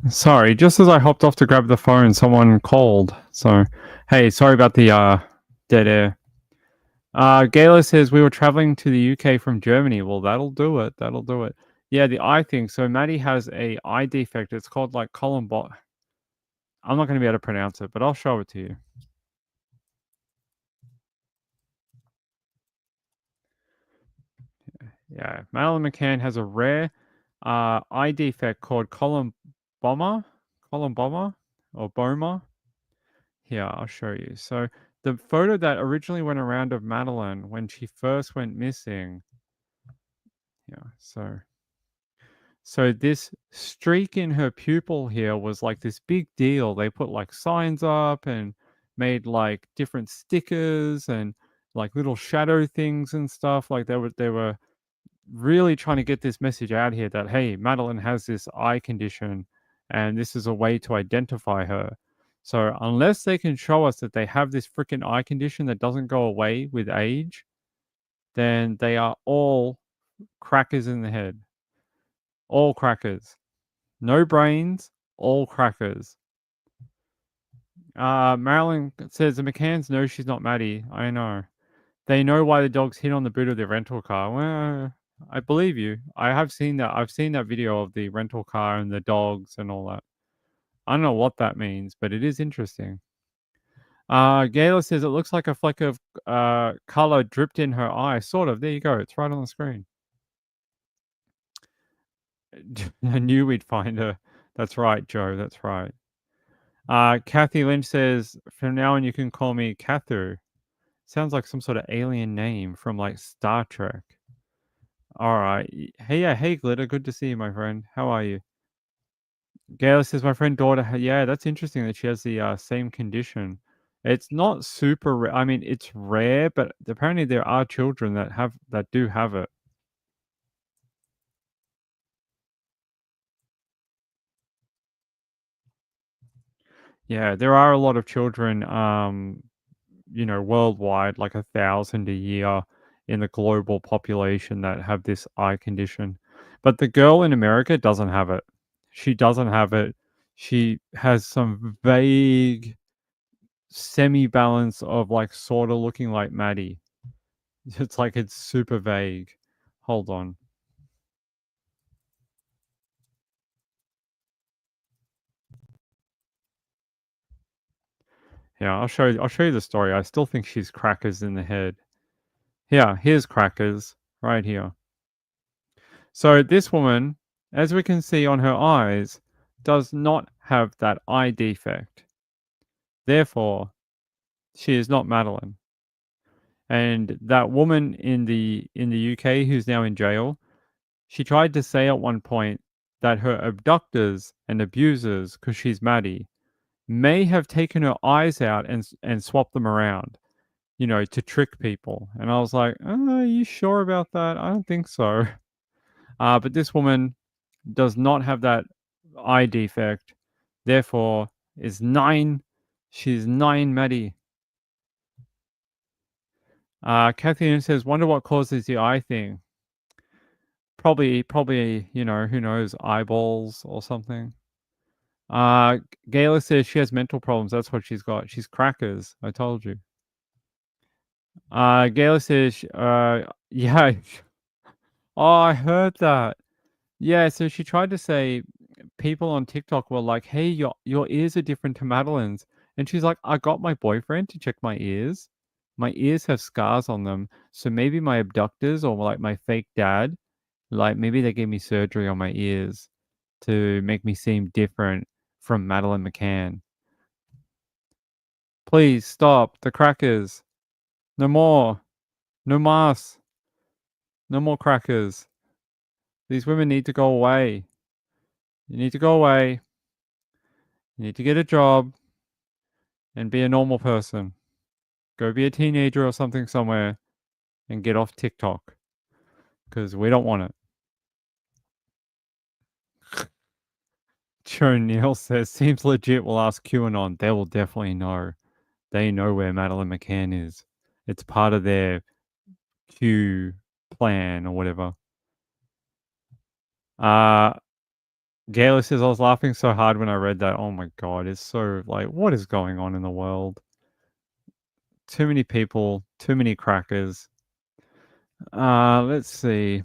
Speaker 1: Sorry, just as I hopped off to grab the phone, someone called. So, hey, sorry about the dead air. Gayla says we were traveling to the UK from Germany. Well, that'll do it. That'll do it. Yeah, the eye thing. So Maddie has a eye defect. It's called like I'm not going to be able to pronounce it, but I'll show it to you. Yeah, Madeline McCann has a rare eye defect called column bomber or boma. Here, I'll show you. So the photo that originally went around of Madeline when she first went missing. Yeah, so this streak in her pupil here was like this big deal. They put like signs up and made like different stickers and like little shadow things and stuff. Like they were really trying to get this message out here that, hey, Madeline has this eye condition and this is a way to identify her. So unless they can show us that they have this freaking eye condition that doesn't go away with age, then they are all crackers in the head. All crackers. No brains, all crackers. Marilyn says the McCanns know she's not Maddie. I know. They know why the dogs hit on the boot of their rental car. Well, I believe you. I have seen that. I've seen that video of the rental car and the dogs and all that. I don't know what that means, but it is interesting. Gayla says it looks like a fleck of color dripped in her eye. Sort of. There you go. It's right on the screen. I knew we'd find her. That's right, Joe. That's right. Kathy Lynch says, from now on you can call me Kathu. Sounds like some sort of alien name from like Star Trek. All right. Hey, Glitter. Good to see you, my friend. How are you? Gail says, my friend daughter. Yeah, that's interesting that she has the same condition. It's not super rare. I mean, it's rare, but apparently there are children that do have it. Yeah, there are a lot of children, worldwide, like 1,000 a year in the global population that have this eye condition. But the girl in America doesn't have it. She doesn't have it. She has some vague semi-balance of like sort of looking like Maddie. It's super vague. Hold on. Yeah, I'll show you the story. I still think she's crackers in the head. Yeah, here's crackers right here. So this woman, as we can see on her eyes, does not have that eye defect. Therefore, she is not Madeline. And that woman in the UK who's now in jail, she tried to say at one point that her abductors and abusers, because she's Maddie, may have taken her eyes out and swapped them around, to trick people. And I was like, are you sure about that? I don't think so. But this woman does not have that eye defect, therefore is 9. She's 9 Maddie. Kathleen says, wonder what causes the eye thing. Probably, who knows, eyeballs or something. Gayla says she has mental problems. That's what she's got. She's crackers. I told you. Gayla says, yeah. Oh, I heard that. Yeah, so she tried to say people on TikTok were like, hey, your ears are different to Madeline's. And she's like, I got my boyfriend to check my ears. My ears have scars on them. So maybe my abductors or like my fake dad, like maybe they gave me surgery on my ears to make me seem different from Madeline McCann. Please stop the crackers. No more. No mas. No more crackers. These women need to go away. You need to go away. You need to get a job and be a normal person. Go be a teenager or something somewhere and get off TikTok. Because we don't want it. Joe Neal says, seems legit. We'll ask QAnon. They will definitely know. They know where Madeline McCann is. It's part of their Q plan or whatever. Gaylor says, I was laughing so hard when I read that. Oh my God, it's so like, what is going on in the world? Too many people, too many crackers. Let's see.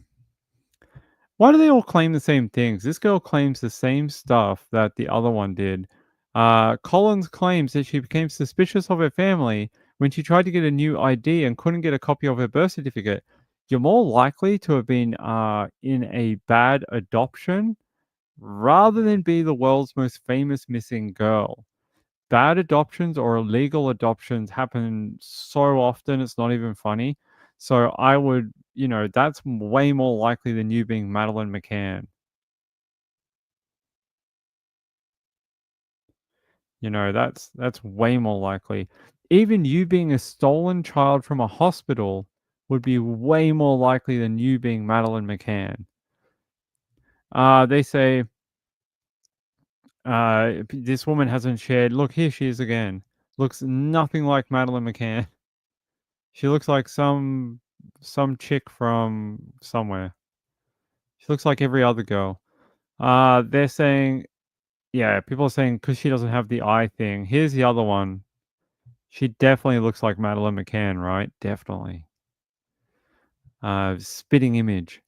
Speaker 1: Why do they all claim the same things? This girl claims the same stuff that the other one did. Collins claims that she became suspicious of her family when she tried to get a new ID and couldn't get a copy of her birth certificate. You're more likely to have been in a bad adoption rather than be the world's most famous missing girl. Bad adoptions or illegal adoptions happen so often, it's not even funny. So I would, that's way more likely than you being Madeline McCann. That's way more likely. Even you being a stolen child from a hospital would be way more likely than you being Madeline McCann. They say this woman hasn't shared. Look, here she is again. Looks nothing like Madeline McCann. She looks like some chick from somewhere. She looks like every other girl. They're saying, yeah, people are saying because she doesn't have the eye thing. Here's the other one. She definitely looks like Madeline McCann, right? Definitely. Spitting image.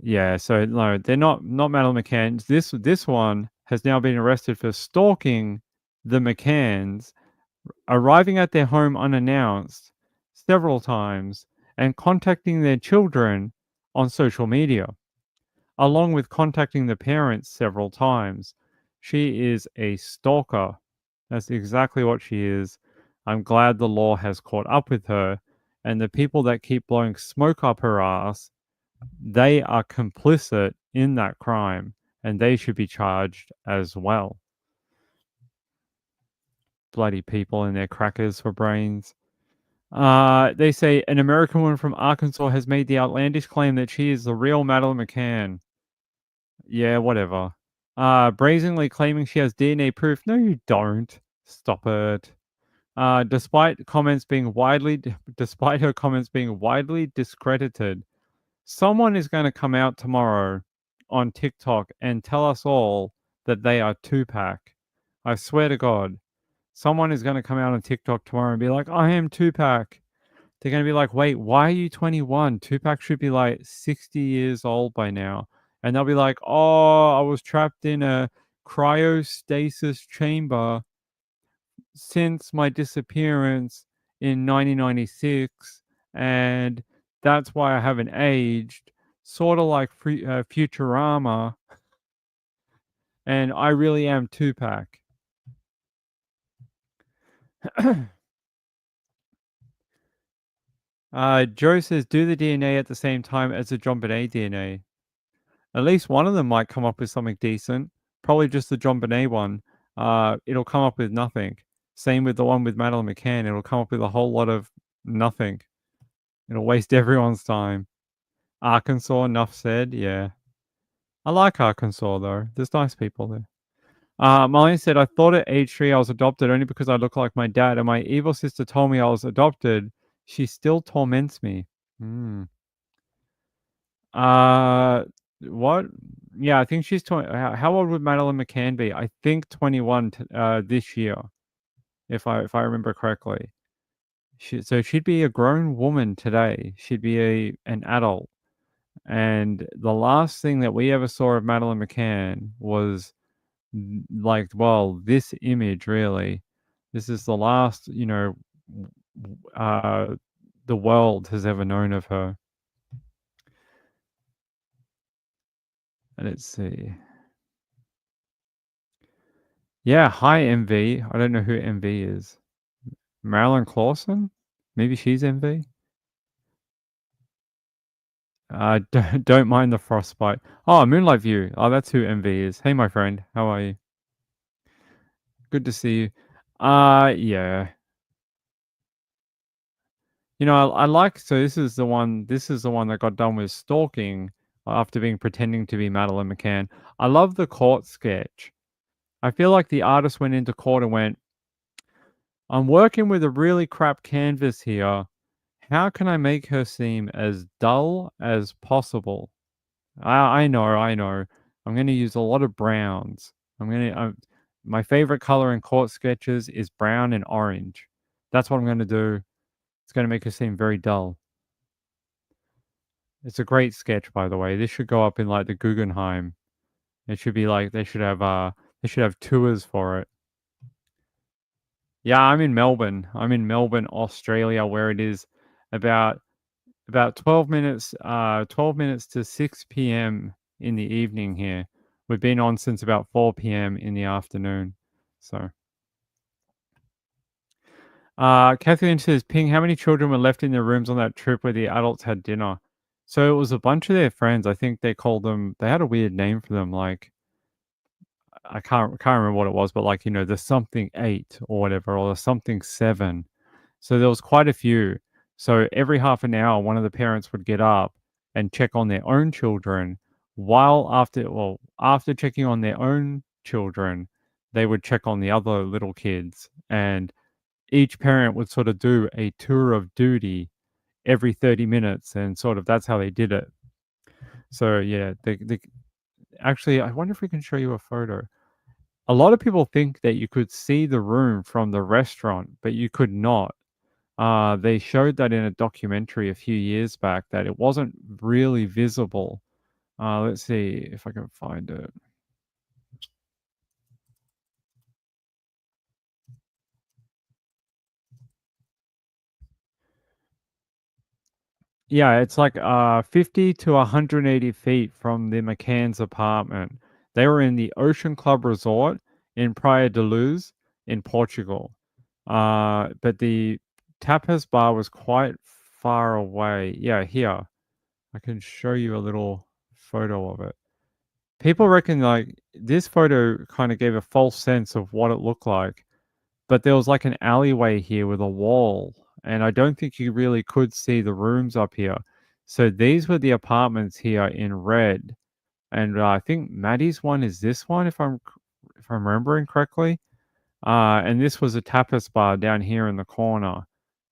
Speaker 1: Yeah, so no, they're not Madeline McCann. This one has now been arrested for stalking the McCanns, arriving at their home unannounced several times, and contacting their children on social media, along with contacting the parents several times. She is a stalker. That's exactly what she is. I'm glad the law has caught up with her, and the people that keep blowing smoke up her ass, they are complicit in that crime, and they should be charged as well. Bloody people and their crackers for brains. They say an American woman from Arkansas has made the outlandish claim that she is the real Madeline McCann. Yeah, whatever. Brazenly claiming she has DNA proof. No, you don't. Stop it. Despite her comments being widely discredited, someone is going to come out tomorrow on TikTok and tell us all that they are Tupac. I swear to God, someone is going to come out on TikTok tomorrow and be like, I am Tupac. They're going to be like, wait, why are you 21? Tupac should be like 60 years old by now. And they'll be like, oh, I was trapped in a cryostasis chamber since my disappearance in 1996. And that's why I haven't aged. Sort of like Futurama. And I really am Tupac. Joe says, do the DNA at the same time as the John Bonet DNA. At least one of them might come up with something decent. Probably just the John Bonet one. It'll come up with nothing. Same with the one with Madeline McCann. It'll come up with a whole lot of nothing. It'll waste everyone's time. Arkansas, enough said. Yeah. I like Arkansas, though. There's nice people there. Marlene said, I thought at age 3 I was adopted only because I look like my dad, and my evil sister told me I was adopted. She still torments me. What? Yeah, I think she's 20. How old would Madeline McCann be? I think 21 this year, if I remember correctly. So she'd be a grown woman today. She'd be an adult. And the last thing that we ever saw of Madeline McCann was like, well, this image really. This is the last, the world has ever known of her. Let's see. Yeah, hi MV. I don't know who MV is. Marilyn Clausen? Maybe she's MV? Don't mind the frostbite. Oh, Moonlight View. Oh, that's who MV is. Hey, my friend. How are you? Good to see you. Yeah. I like, so this is the one that got done with stalking after pretending to be Madeline McCann. I love the court sketch. I feel like the artist went into court and went, I'm working with a really crap canvas here. How can I make her seem as dull as possible? I know. I'm going to use a lot of browns. My favorite color in court sketches is brown and orange. That's what I'm going to do. It's going to make it seem very dull. It's a great sketch, by the way. This should go up in like the Guggenheim. It should be like they should have tours for it. Yeah, I'm in Melbourne. I'm in Melbourne, Australia, where it is about 12 minutes to 6 p.m. in the evening here. We've been on since about 4 p.m. in the afternoon. So Kathleen says, Ping, how many children were left in their rooms on that trip where the adults had dinner? So it was a bunch of their friends. I think they called them, they had a weird name for them, like I can't remember what it was, but like, the something 8 or whatever, or the something 7. So there was quite a few. So every half an hour, one of the parents would get up and check on their own children, while after checking on their own children, they would check on the other little kids. And each parent would sort of do a tour of duty every 30 minutes, and sort of that's how they did it. So yeah, actually, I wonder if we can show you a photo. A lot of people think that you could see the room from the restaurant, but you could not. They showed that in a documentary a few years back that it wasn't really visible. Let's see if I can find it. Yeah, it's like 50 to 180 feet from the McCann's apartment. They were in the Ocean Club Resort in Praia de Luz in Portugal. But the tapas bar was quite far away. Yeah, here. I can show you a little photo of it. People reckon like this photo kind of gave a false sense of what it looked like, but there was like an alleyway here with a wall, and I don't think you really could see the rooms up here. So these were the apartments here in red, and I think Maddie's one is this one if I'm remembering correctly. And this was a tapas bar down here in the corner.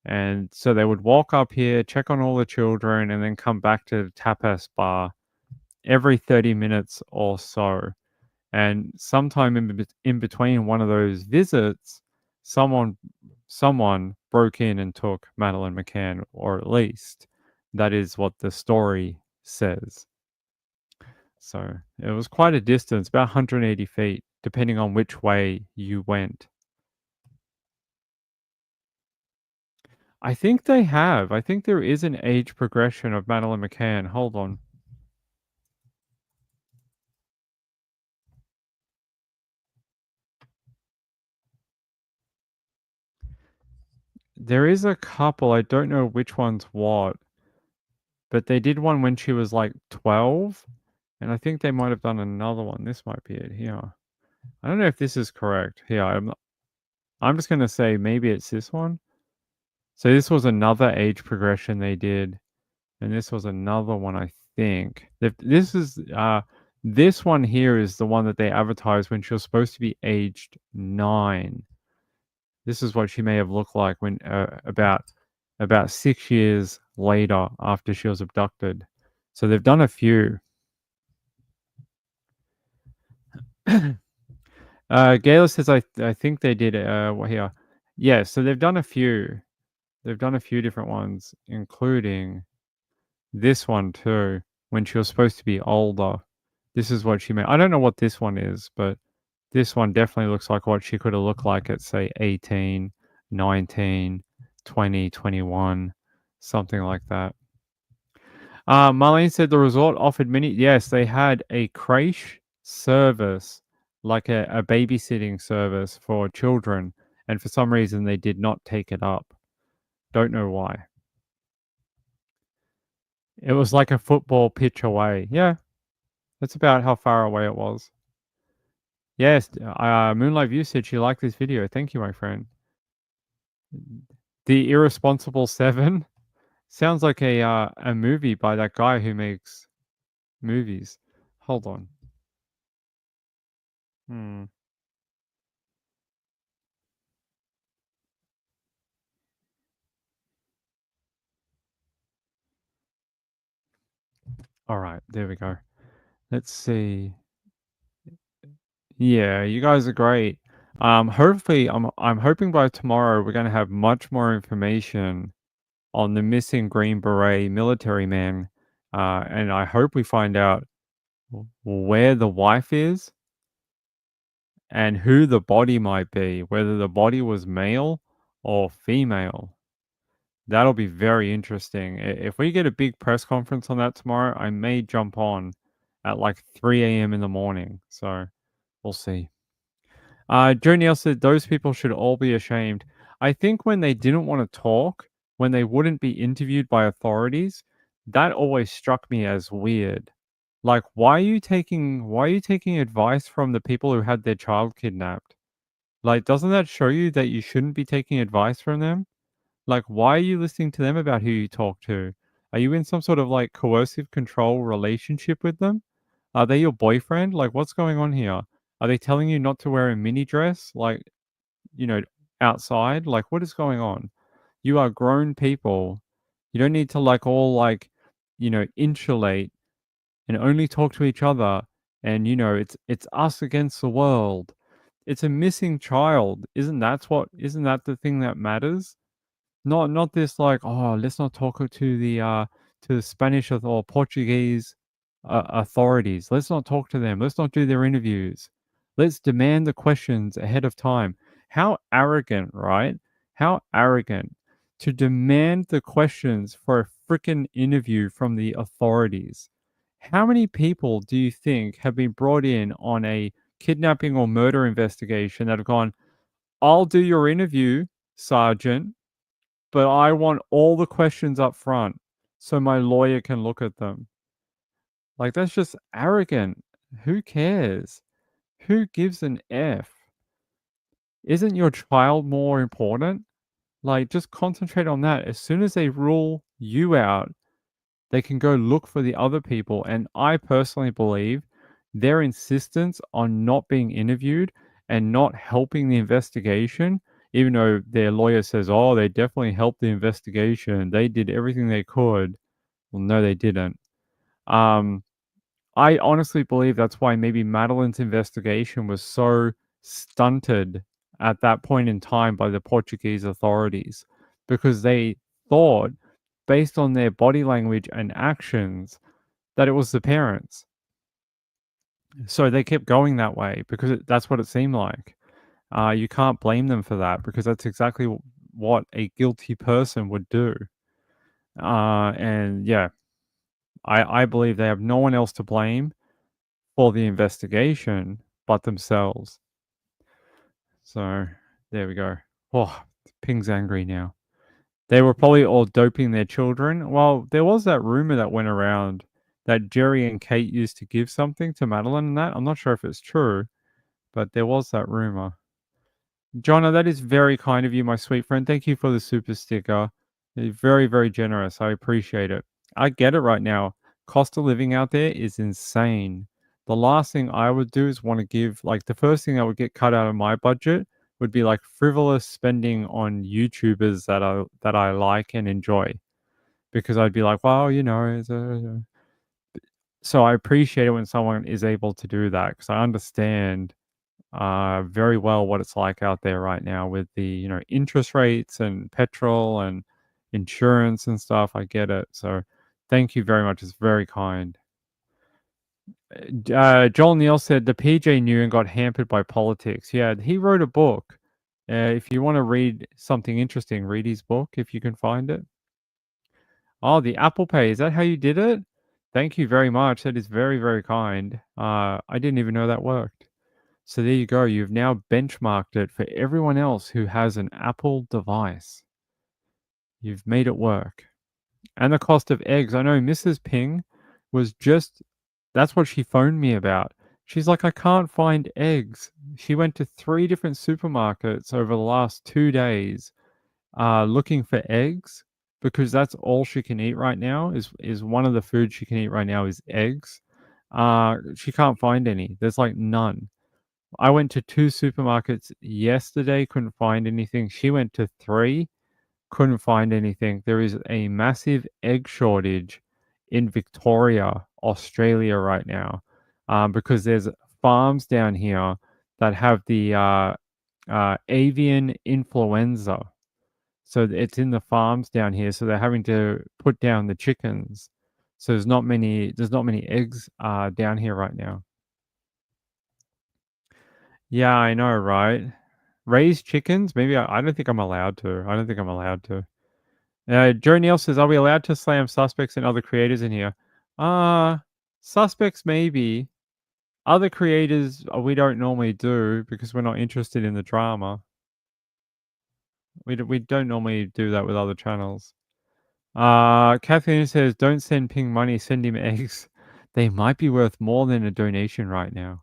Speaker 1: And so they would walk up here, check on all the children, and then come back to the tapas bar every 30 minutes or so. And sometime in between one of those visits, someone broke in and took Madeline McCann, or at least that is what the story says. So it was quite a distance, about 180 feet, depending on which way you went. I think they have. I think there is an age progression of Madeline McCann. Hold on. There is a couple. I don't know which one's what, but they did one when she was like 12, and I think they might have done another one. This might be it here. I don't know if this is correct. Here, I'm just gonna say maybe it's this one. So this was another age progression they did, and this was another one, I think. This one here is the one that they advertised when she was supposed to be aged 9. This is what she may have looked like when about 6 years later after she was abducted. So they've done a few. Gayla says I think they did here. Yeah, so they've done a few. They've done a few different ones, including this one too, when she was supposed to be older. This is what she made. I don't know what this one is, but this one definitely looks like what she could have looked like at, say, 18, 19, 20, 21, something like that. Marlene said the resort offered many. Yes, they had a creche service, like a babysitting service for children, and for some reason they did not take it up. Don't know why. It was like a football pitch away. Yeah, that's about how far away it was. Yes, Moonlight View said she liked this video. Thank you, my friend. The Irresponsible 7 sounds like a movie by that guy who makes movies. Hold on. All right, there we go. Let's see. Yeah, you guys are great. Hopefully, I'm hoping by tomorrow we're gonna have much more information on the missing Green Beret military man, and I hope we find out where the wife is and who the body might be, whether the body was male or female. That'll be very interesting. If we get a big press conference on that tomorrow, I may jump on at like 3 a.m. in the morning. So we'll see. Joe Neal said those people should all be ashamed. I think when they didn't want to talk, when they wouldn't be interviewed by authorities, that always struck me as weird. Like, why are you taking advice from the people who had their child kidnapped? Like, doesn't that show you that you shouldn't be taking advice from them? Like, why are you listening to them about who you talk to? Are you in some sort of like coercive control relationship with them? Are they your boyfriend? Like, what's going on here? Are they telling you not to wear a mini dress, like, you know, outside? Like, what is going on? You are grown people. You don't need to like all like, insulate and only talk to each other. And it's us against the world. It's a missing child. Isn't that the thing that matters? Not this like, "Oh, let's not talk to the Spanish or Portuguese, authorities. Let's not talk to them. Let's not do their interviews. Let's demand the questions ahead of time." How arrogant, right? How arrogant to demand the questions for a freaking interview from the authorities. How many people do you think have been brought in on a kidnapping or murder investigation that have gone, "I'll do your interview, sergeant, but I want all the questions up front so my lawyer can look at them." Like, that's just arrogant. Who cares? Who gives an F? Isn't your child more important? Like, just concentrate on that. As soon as they rule you out, they can go look for the other people. And I personally believe their insistence on not being interviewed and not helping the investigation, even though their lawyer says, oh, they definitely helped the investigation, they did everything they could. Well, no, they didn't. I honestly believe that's why maybe Madeline's investigation was so stunted at that point in time by the Portuguese authorities, because they thought, based on their body language and actions, that it was the parents. So they kept going that way because that's what it seemed like. You can't blame them for that because that's exactly what a guilty person would do. And yeah, I believe they have no one else to blame for the investigation but themselves. So there we go. Oh, Ping's angry now. They were probably all doping their children. Well, there was that rumor that went around that Jerry and Kate used to give something to Madeline and that. I'm not sure if it's true, but there was that rumor. Jonna, that is very kind of you, my sweet friend. Thank you for the super sticker. It's very, very generous. I appreciate it. I get it right now. Cost of living out there is insane. The last thing I would do is want to give, like, the first thing I would get cut out of my budget would be like frivolous spending on YouTubers that I like and enjoy, because I'd be like, well, so I appreciate it when someone is able to do that, because I understand very well what it's like out there right now with the interest rates and petrol and insurance and stuff. I get it. So thank you very much. It's very kind. Joel Neal said the PJ knew and got hampered by politics. Yeah, he wrote a book. If you want to read something interesting, read his book if you can find it. Oh, the Apple Pay. Is that how you did it? Thank you very much. That is very, very kind. I didn't even know that worked. So there you go. You've now benchmarked it for everyone else who has an Apple device. You've made it work. And the cost of eggs. I know Mrs. Ping was just, that's what she phoned me about. She's like, I can't find eggs. She went to 3 different supermarkets over the last 2 days looking for eggs, because that's all she can eat right now is one of the foods she can eat right now is eggs. She can't find any. There's like none. I went to 2 supermarkets yesterday, couldn't find anything. She went to 3, couldn't find anything. There is a massive egg shortage in Victoria, Australia right now, because there's farms down here that have the avian influenza. So it's in the farms down here. So they're having to put down the chickens. So there's not many eggs down here right now. Yeah, I know, right? Raise chickens? Maybe I don't think I'm allowed to. I don't think I'm allowed to. Joe Neal says, "Are we allowed to slam suspects and other creators in here?" Suspects maybe. Other creators we don't normally do because we're not interested in the drama. We don't normally do that with other channels. Kathleen says, "Don't send Ping money. Send him eggs. They might be worth more than a donation right now."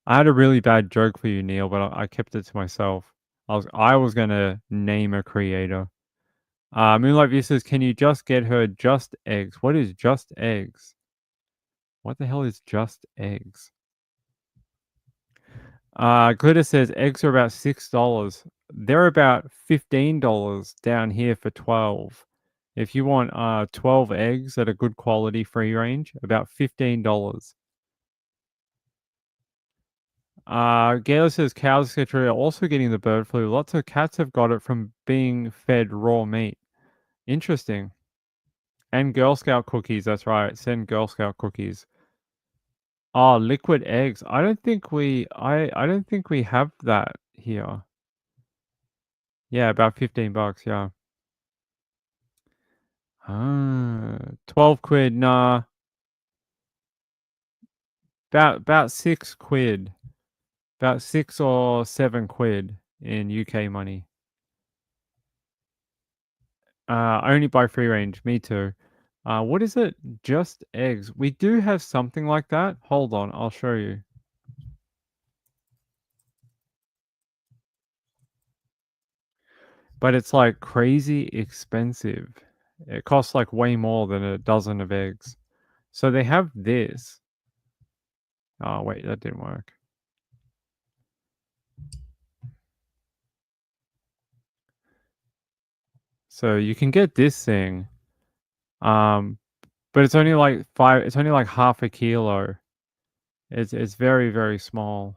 Speaker 1: I had a really bad joke for you, Neil, but I kept it to myself. I was gonna name a creator. Moonlight View says, "Can you just get her just eggs?" What is just eggs? What the hell is just eggs? Glitter says eggs are about $6. They're about $15 down here for 12. If you want 12 eggs at a good quality free range, about $15. Gayla says cows, etc. are also getting the bird flu. Lots of cats have got it from being fed raw meat. Interesting. And Girl Scout cookies, that's right. Send Girl Scout cookies. Oh, liquid eggs. I don't think we have that here. Yeah, about $15, yeah. 12 quid, nah. About 6 quid. About 6 or 7 quid in UK money. Only by free range, me too. What is it? Just eggs. We do have something like that. Hold on, I'll show you. But it's like crazy expensive. It costs like way more than a dozen of eggs. So they have this. Oh, wait, that didn't work. So you can get this thing. But it's only like half a kilo. It's very, very small.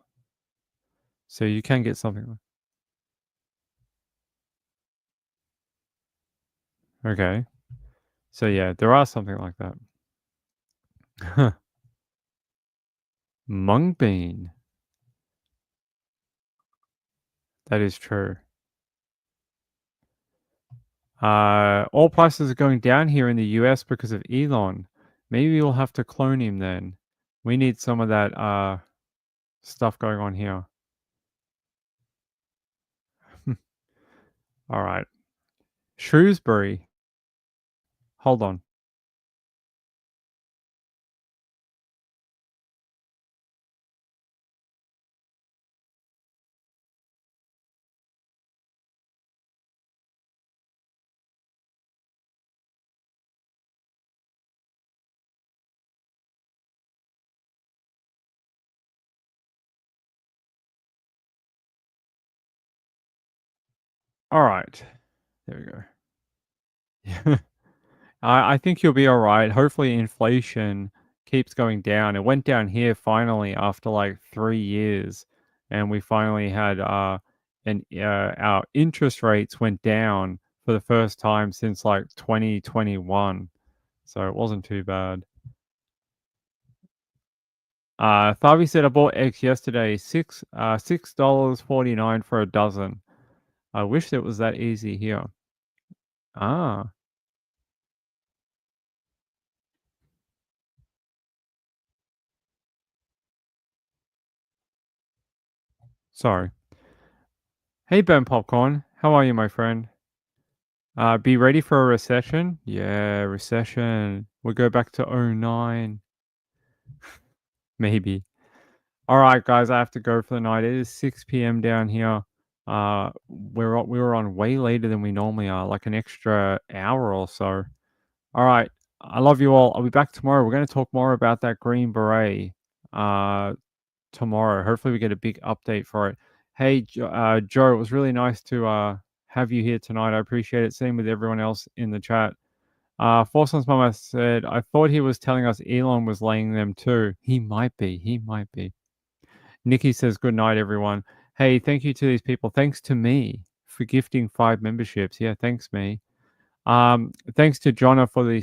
Speaker 1: So you can get something. Okay. So yeah, there are something like that. Mung bean. That is true. All prices are going down here in the US because of Elon. Maybe we'll have to clone him then. We need some of that stuff going on here. All right. Shrewsbury. Hold on. All right. There we go. I think you'll be all right. Hopefully inflation keeps going down. It went down here finally after like 3 years, and we finally had our interest rates went down for the first time since like 2021. So it wasn't too bad. Thavi said I bought eggs yesterday, $6.49 for a dozen. I wish it was that easy here. Ah. Sorry. Hey, Ben Popcorn. How are you, my friend? Be ready for a recession? Yeah, recession. We'll go back to '09. Maybe. All right, guys, I have to go for the night. It is 6 p.m. down here. We were on way later than we normally are, like an extra hour or so. All right. I love you all. I'll be back tomorrow. We're going to talk more about that Green Beret tomorrow. Hopefully we get a big update for it. Hey, Joe, it was really nice to have you here tonight. I appreciate it. Same with everyone else in the chat. Forson's mama said, I thought he was telling us Elon was laying them too. He might be. He might be. Nikki says, good night, everyone. Hey, thank you to these people. Thanks to me for gifting 5 memberships. Yeah, thanks, me. Thanks to Jonna for the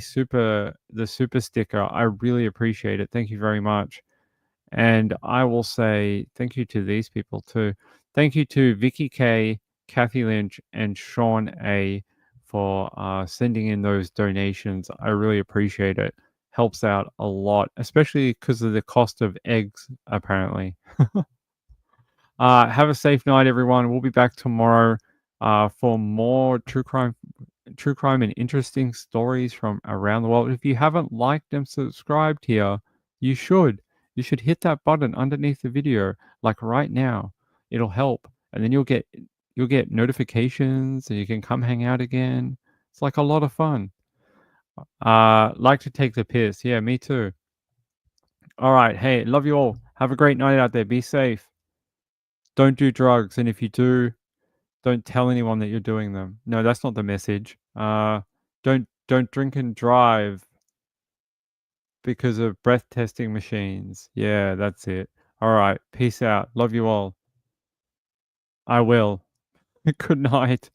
Speaker 1: super sticker. I really appreciate it. Thank you very much. And I will say thank you to these people too. Thank you to Vicky K, Kathy Lynch, and Sean A for sending in those donations. I really appreciate it. Helps out a lot, especially because of the cost of eggs, apparently. Have a safe night, everyone. We'll be back tomorrow for more true crime and interesting stories from around the world. If you haven't liked and subscribed here, you should. You should hit that button underneath the video, like right now. It'll help, and then you'll get notifications, and you can come hang out again. It's like a lot of fun. Like to take the piss. Yeah, me too. All right. Hey, love you all. Have a great night out there. Be safe. Don't do drugs, and if you do, don't tell anyone that you're doing them. No, that's not the message. Don't drink and drive because of breath testing machines. Yeah, that's it. All right. Peace out. Love you all. I will. Good night.